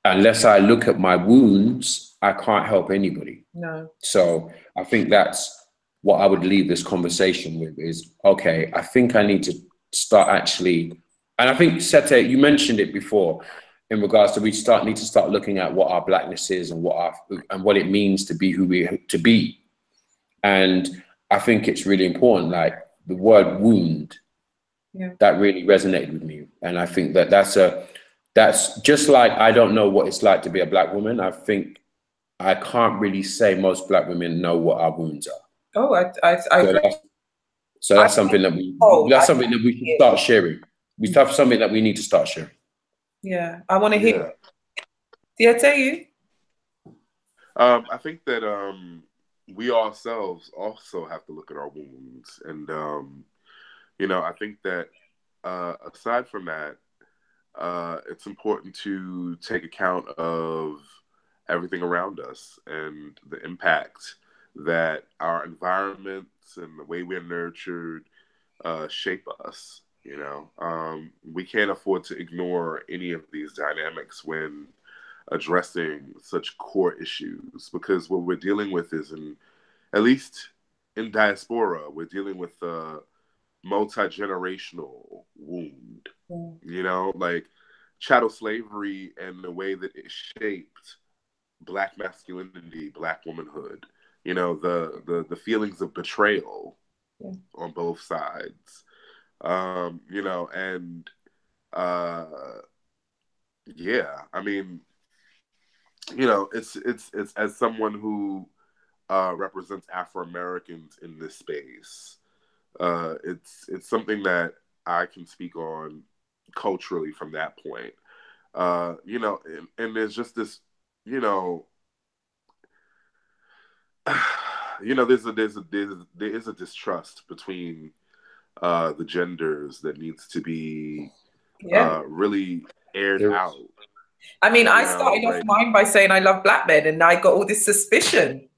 unless I look at my wounds, I can't help anybody. No. So I think that's what I would leave this conversation with is, okay, I think I need to start actually, and I think Sete, you mentioned it before in regards to need to start looking at what our Blackness is and what it means to be who we to be. And I think it's really important, like the word wound, that really resonated with me. And I think that that's just like, I don't know what it's like to be a Black woman. I think I can't really say most Black women know what our wounds are. Oh, I so that's something that we should start sharing. We have something that we need to start sharing. Yeah, I want to hear. Yeah, tell you. I think that we ourselves also have to look at our wounds, and I think that aside from that, it's important to take account of everything around us and the impact that our environments and the way we're nurtured shape us. We can't afford to ignore any of these dynamics when addressing such core issues, because what we're dealing with is, at least in diaspora, we're dealing with a multi-generational wound. Like chattel slavery and the way that it shaped Black masculinity, Black womanhood, the feelings of betrayal on both sides. It's as someone who represents Afro-Americans in this space, it's something that I can speak on culturally from that point. And there's just this, there is a distrust between the genders that needs to be really aired out. I mean, I started off mine by saying I love Black men, and I got all this suspicion.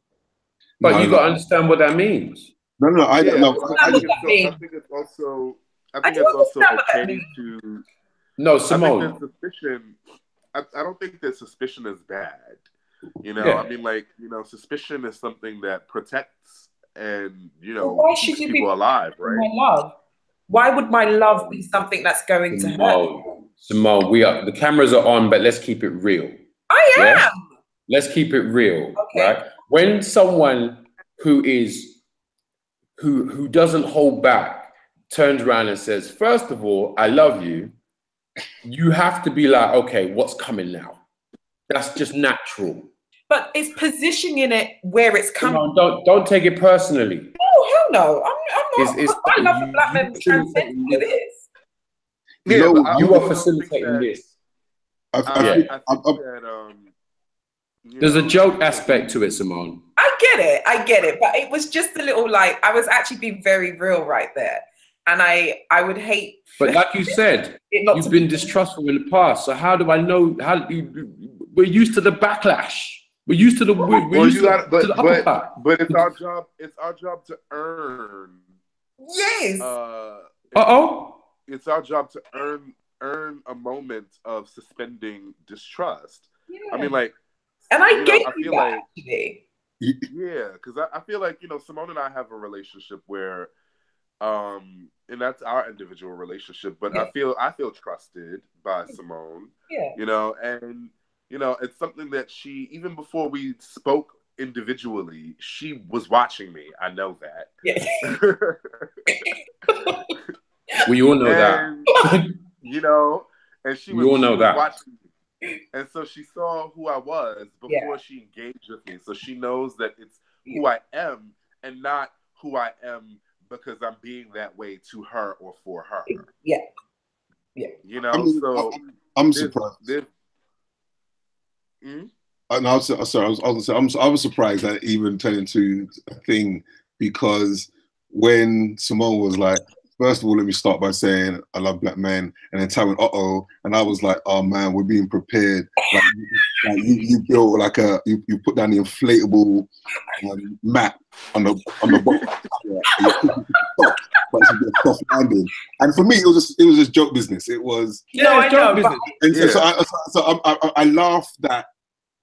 But you got to understand what that means. I don't know. I think it's also okay to. No, Simone. I think that suspicion. I don't think that suspicion is bad. I mean, suspicion is something that protects and why should keeps you people alive, right? My love. Why would my love be something that's going to hurt? Simone, the cameras are on, but let's keep it real. I am. Yeah? Let's keep it real, right? When someone who doesn't hold back turns around and says, first of all, I love you, you have to be like, okay, what's coming now? That's just natural. But it's positioning it where it's coming. Don't take it personally. Oh, hell no. I'm not. I love the Black men transcend what it is. You are facilitating this. I think that there's a joke aspect to it, Simone. I get it. But it was just a little I was actually being very real right there. And I would hate. But like you said, you've been distrustful in the past. So how do I know? We're used to the backlash. We're used to the. But it's our job. It's our job to earn. Yes. It's our job to earn a moment of suspending distrust. Yeah. I mean, and I get you that actually. Yeah, because I feel like Simone and I have a relationship where, and that's our individual relationship. But I feel trusted by Simone. Yeah. And it's something that she, even before we spoke individually, she was watching me. I know that. Yeah. We all know that. You know, and she was watching me. And so she saw who I was before she engaged with me. So she knows that it's who I am and not who I am because I'm being that way to her or for her. Yeah. Yeah. You know, I'm surprised. And I was surprised that it even turned into a thing, because when Simone was like, first of all, let me start by saying I love black men, and then Ty went, uh-oh, and I was like, oh man, we're being prepared. Like you built like you put down the inflatable mat on the bottom, but it's a soft landing. And for me, it was just joke business. It was joke business. And so I laughed that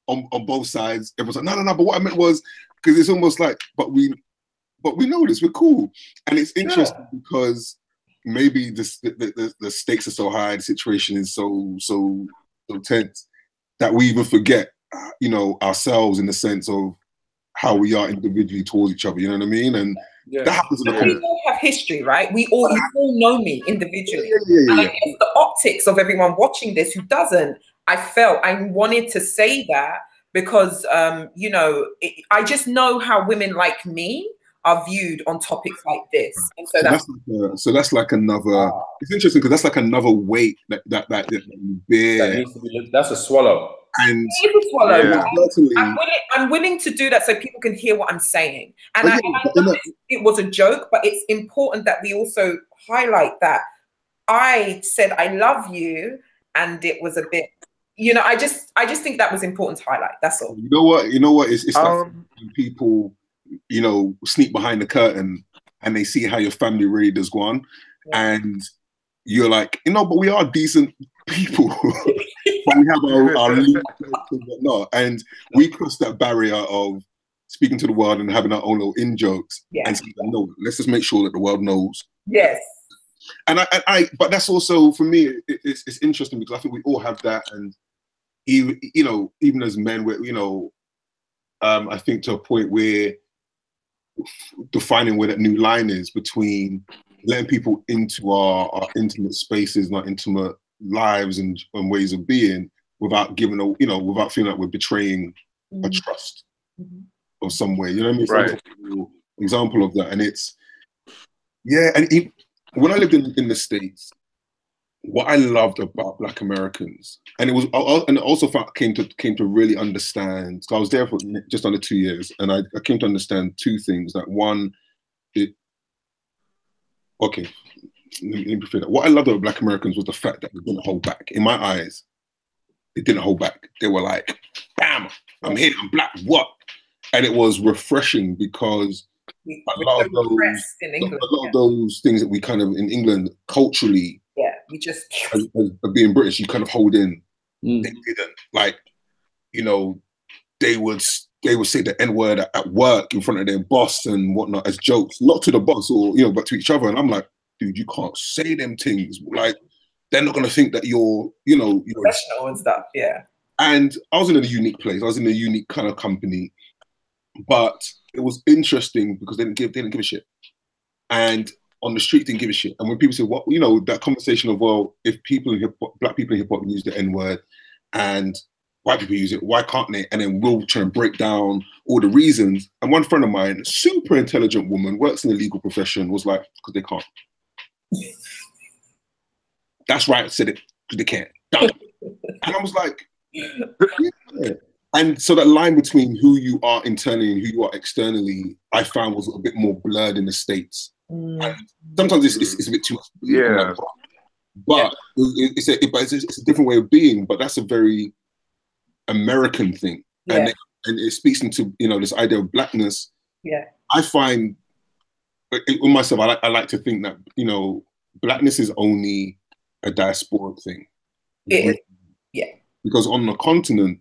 on both sides. Everyone's like, no. But what I meant was, because it's almost like, but we know this. We're cool, and it's interesting because maybe the stakes are so high, the situation is so tense that we even forget, ourselves in the sense of how we are individually towards each other. You know what I mean? And that happens in the we all have history, right? You all know me individually. And I guess the optics of everyone watching this who doesn't, I felt I wanted to say that because, I just know how women like me are viewed on topics like this. And so that's like another, it's interesting because that's like another weight that you bear. That's a swallow. And it's a swallow. I'm willing to do that so people can hear what I'm saying. And I know it was a joke, but it's important that we also highlight that I said I love you, and it was a bit, I just think that was important to highlight. That's all. You know what? It's like when people, sneak behind the curtain and they see how your family really does go on, and you're like, but we are decent people. But we have our and whatnot, and we cross that barrier of speaking to the world and having our own little in jokes, and saying, no, let's just make sure that the world knows. Yes. And but that's also, for me, it's interesting because I think we all have that, and even as men, I think to a point where defining where that new line is between letting people into our intimate spaces and our intimate lives and ways of being without without feeling like we're betraying a trust of some way. You know what I mean? Right. Example of that. And it's, and when I lived in the States, what I loved about Black Americans, and it also came to really understand. So I was there for just under 2 years, and I came to understand two things. That one, let me that. What I loved about Black Americans was the fact that they didn't hold back. In my eyes, they didn't hold back. They were like, bam, I'm here, I'm Black, what? And it was refreshing because a lot of those things that we kind of, in England, culturally, we just as being British, you kind of hold in. They didn't. Like, they would say the N-word at work in front of their boss and whatnot as jokes, not to the boss or but to each other. And I'm like, dude, you can't say them things. Like, they're not gonna think that you're professional and stuff. Yeah. And I was in a unique place. I was in a unique kind of company, but it was interesting because they didn't give a shit. And on the street, didn't give a shit. And when people say, what, that conversation of, well, if Black people in hip hop use the N-word and white people use it, why can't they? And then we'll try and break down all the reasons. And one friend of mine, super intelligent woman, works in the legal profession, was like, because they can't. That's right, I said it, because they can't. Done. And I was like, yeah. And so that line between who you are internally and who you are externally, I found was a bit more blurred in the States. And sometimes it's a bit too much. Yeah. But it's a different way of being, but that's a very American thing. And it speaks into, this idea of Blackness. Yeah. I find, with myself, I like to think that, Blackness is only a diasporic thing. Yeah. Because on the continent,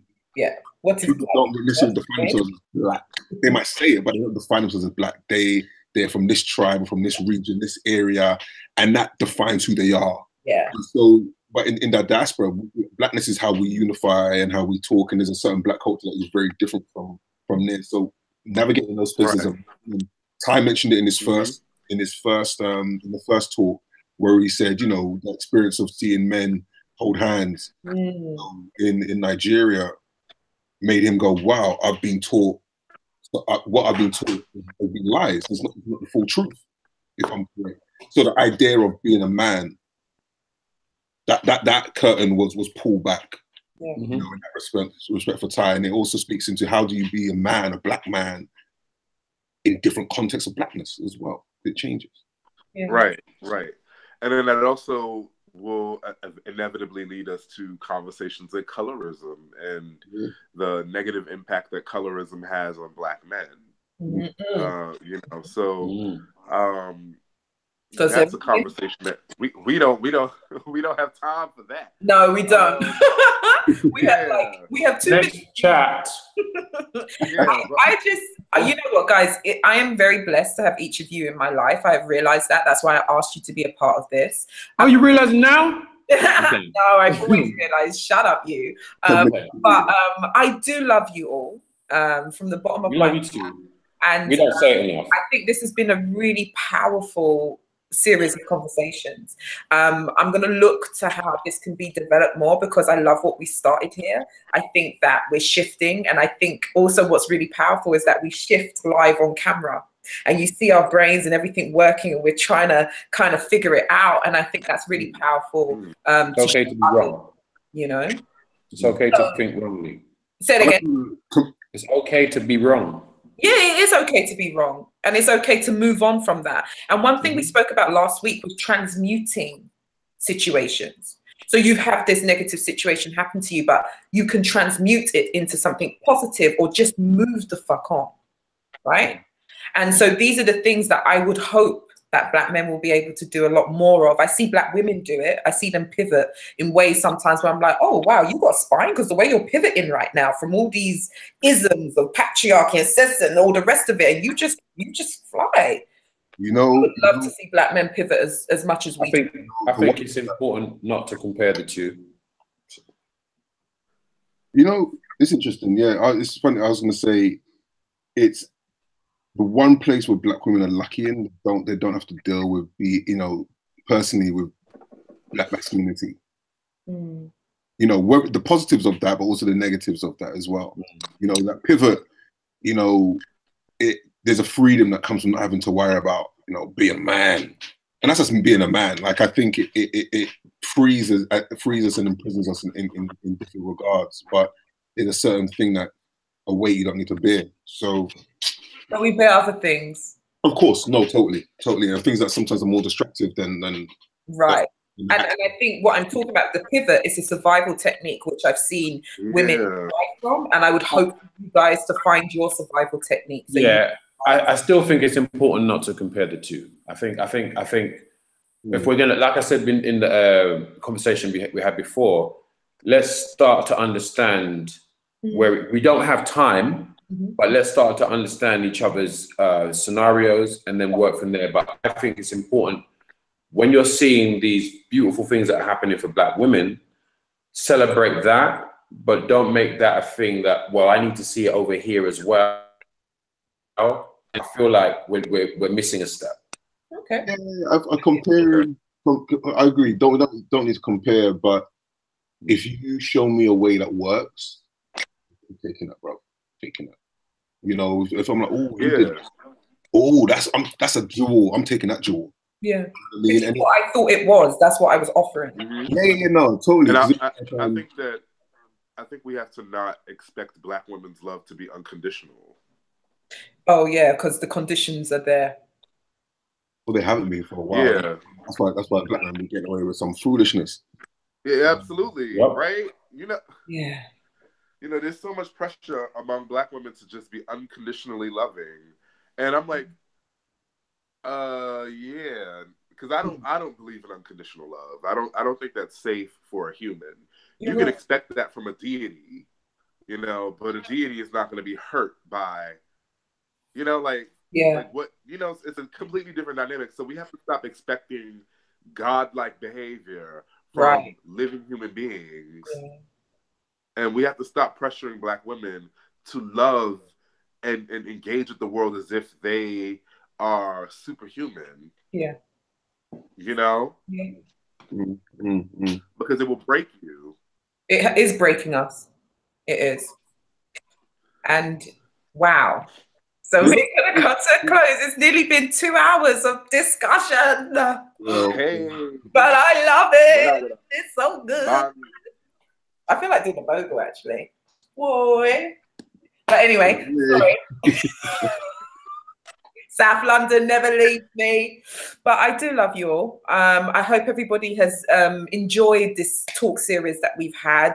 what is people don't necessarily define themselves as Black. They might say it, but they don't define themselves as Black. They're from this tribe, from this region, this area, and that defines who they are. Yeah. And so, but in that diaspora, Blackness is how we unify and how we talk, and there's a certain Black culture that is very different from from there. So navigating those spaces of Ty mentioned it in his first in the first talk, where he said, you know, the experience of seeing men hold hands in Nigeria made him go, wow, I've been taught what I've been taught has been lies. It's not the full truth, if I'm correct. So the idea of being a man, that curtain was pulled back. You know, in that respect for Ty, and it also speaks into how do you be a man, a black man, in different contexts of blackness as well. It changes. Right. And then that also will inevitably lead us to conversations like colorism and the negative impact that colorism has on black men. You know, so that's a conversation that we don't have time for that. No, we don't. we have 2 minutes. Chat. I just, you know what, guys, I am very blessed to have each of you in my life. I've realized that. That's why I asked you to be a part of this. Oh, you realize now? No, I've always realized. Shut up, you. But I do love you all from the bottom of my heart. We love you too. And we don't say it enough. I think this has been a really powerful series of conversations. I'm going to look to how this can be developed more, because I love what we started here. I think that we're shifting, and I think also what's really powerful is that we shift live on camera, and you see our brains and everything working, and we're trying to kind of figure it out. And I think that's really powerful. It's okay to be wrong. You know, it's okay to think wrongly. Say it again. It's okay to be wrong. Yeah, it is okay to be wrong, and it's okay to move on from that. And one thing we spoke about last week was transmuting situations. So you have this negative situation happen to you, but you can transmute it into something positive, or just move the fuck on, right? And so these are the things that I would hope that black men will be able to do a lot more of. I see black women do it. I see them pivot in ways sometimes where I'm like, oh, wow, you got spine, because the way you're pivoting right now from all these isms of patriarchy and cis and all the rest of it, and you just fly. You know, I would love to see black men pivot as much as we do. I think it's important not to compare the two. You know, it's interesting. Yeah, it's funny. I was going to say, it's the one place where black women are lucky in. They don't have to deal with personally with black masculinity. You know, the positives of that, but also the negatives of that as well. You know, that pivot. You know, there's a freedom that comes from not having to worry about, you know, being a man, and that's just being a man. Like, I think it frees us and imprisons us in different regards. But there's a certain thing that a weight you don't need to bear. So. But we bear other things. Of course, no, totally. And things that sometimes are more destructive than right. And I think what I'm talking about, the pivot, is a survival technique which I've seen women write from, and I would hope you guys to find your survival technique. So I still think it's important not to compare the two. I think if we're gonna, like I said in the conversation we had before, let's start to understand where we don't have time. But let's start to understand each other's scenarios and then work from there. But I think it's important, when you're seeing these beautiful things that are happening for black women, celebrate that, but don't make that a thing that, well, I need to see it over here as well. I feel like we're missing a step. Okay. Yeah, I agree. Don't need to compare, but if you show me a way that works, I'm taking that, bro. Taking that. You know, if I'm like, that's a jewel. I'm taking that jewel. Yeah. What I thought it was. That's what I was offering. Yeah, no, totally. And I think we have to not expect black women's love to be unconditional. Oh yeah, because the conditions are there. Well, they haven't been for a while. Yeah. That's why black men be getting away with some foolishness. Yeah, absolutely. Yep. Right? You know. Yeah. You know, there's so much pressure among black women to just be unconditionally loving, and I'm like, yeah, because I don't believe in unconditional love. I don't think that's safe for a human. You can expect that from a deity, you know, but a deity is not going to be hurt by, you know, like what, you know, it's a completely different dynamic. So we have to stop expecting godlike behavior from living human beings. Yeah. And we have to stop pressuring black women to love and engage with the world as if they are superhuman. Yeah. You know? Yeah. Because it will break you. It is breaking us. It is. And wow. So we're going to come to a close. It's nearly been 2 hours of discussion. Hey. But I love it. It's so good. I feel like doing a bogle, actually. Boy. But anyway, sorry. South London never leaves me. But I do love you all. I hope everybody has enjoyed this talk series that we've had.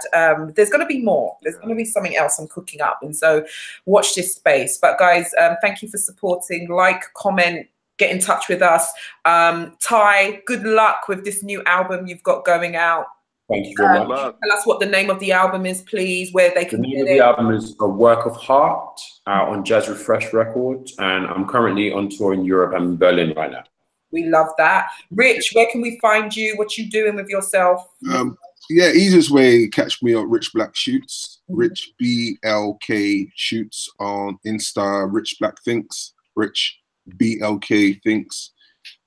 There's going to be more. There's going to be something else I'm cooking up. And so watch this space. But guys, thank you for supporting. Like, comment, get in touch with us. Ty, good luck with this new album you've got going out. Thank you very much. Tell us what the name of the album is, please, where they can get it. The name of the album is A Work of Heart, out on Jazz Refresh Records, and I'm currently on tour in Europe and in Berlin right now. We love that. Rich, where can we find you? What you doing with yourself? Yeah, easiest way, catch me on Rich Black Shoots, Rich BLK Shoots on Insta, Rich Black Thinks, Rich BLK Thinks,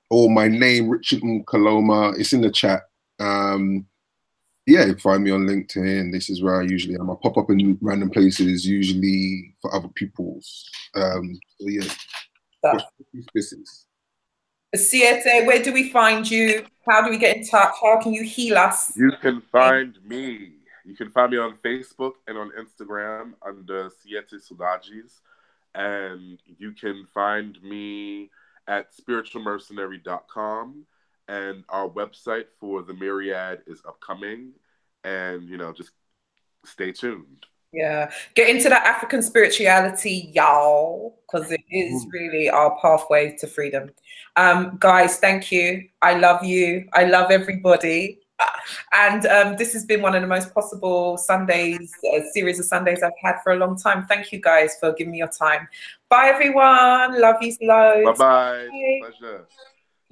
or my name, Richard Kaloma. It's in the chat. Yeah, you can find me on LinkedIn. This is where I usually am. I pop up in random places, usually for other people's. So yeah, business. Siete, where do we find you? How do we get in touch? How can you heal us? You can find me. You can find me on Facebook and on Instagram under Siete Sudajis. And you can find me at spiritualmercenary.com. And our website for the Myriad is upcoming. And, you know, just stay tuned. Yeah. Get into that African spirituality, y'all, because it is really our pathway to freedom. Guys, thank you. I love you. I love everybody. And this has been one of the most possible Sundays, series of Sundays I've had for a long time. Thank you guys for giving me your time. Bye, everyone. Love you loads. Bye-bye. Bye. Pleasure.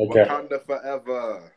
Okay. Wakanda forever.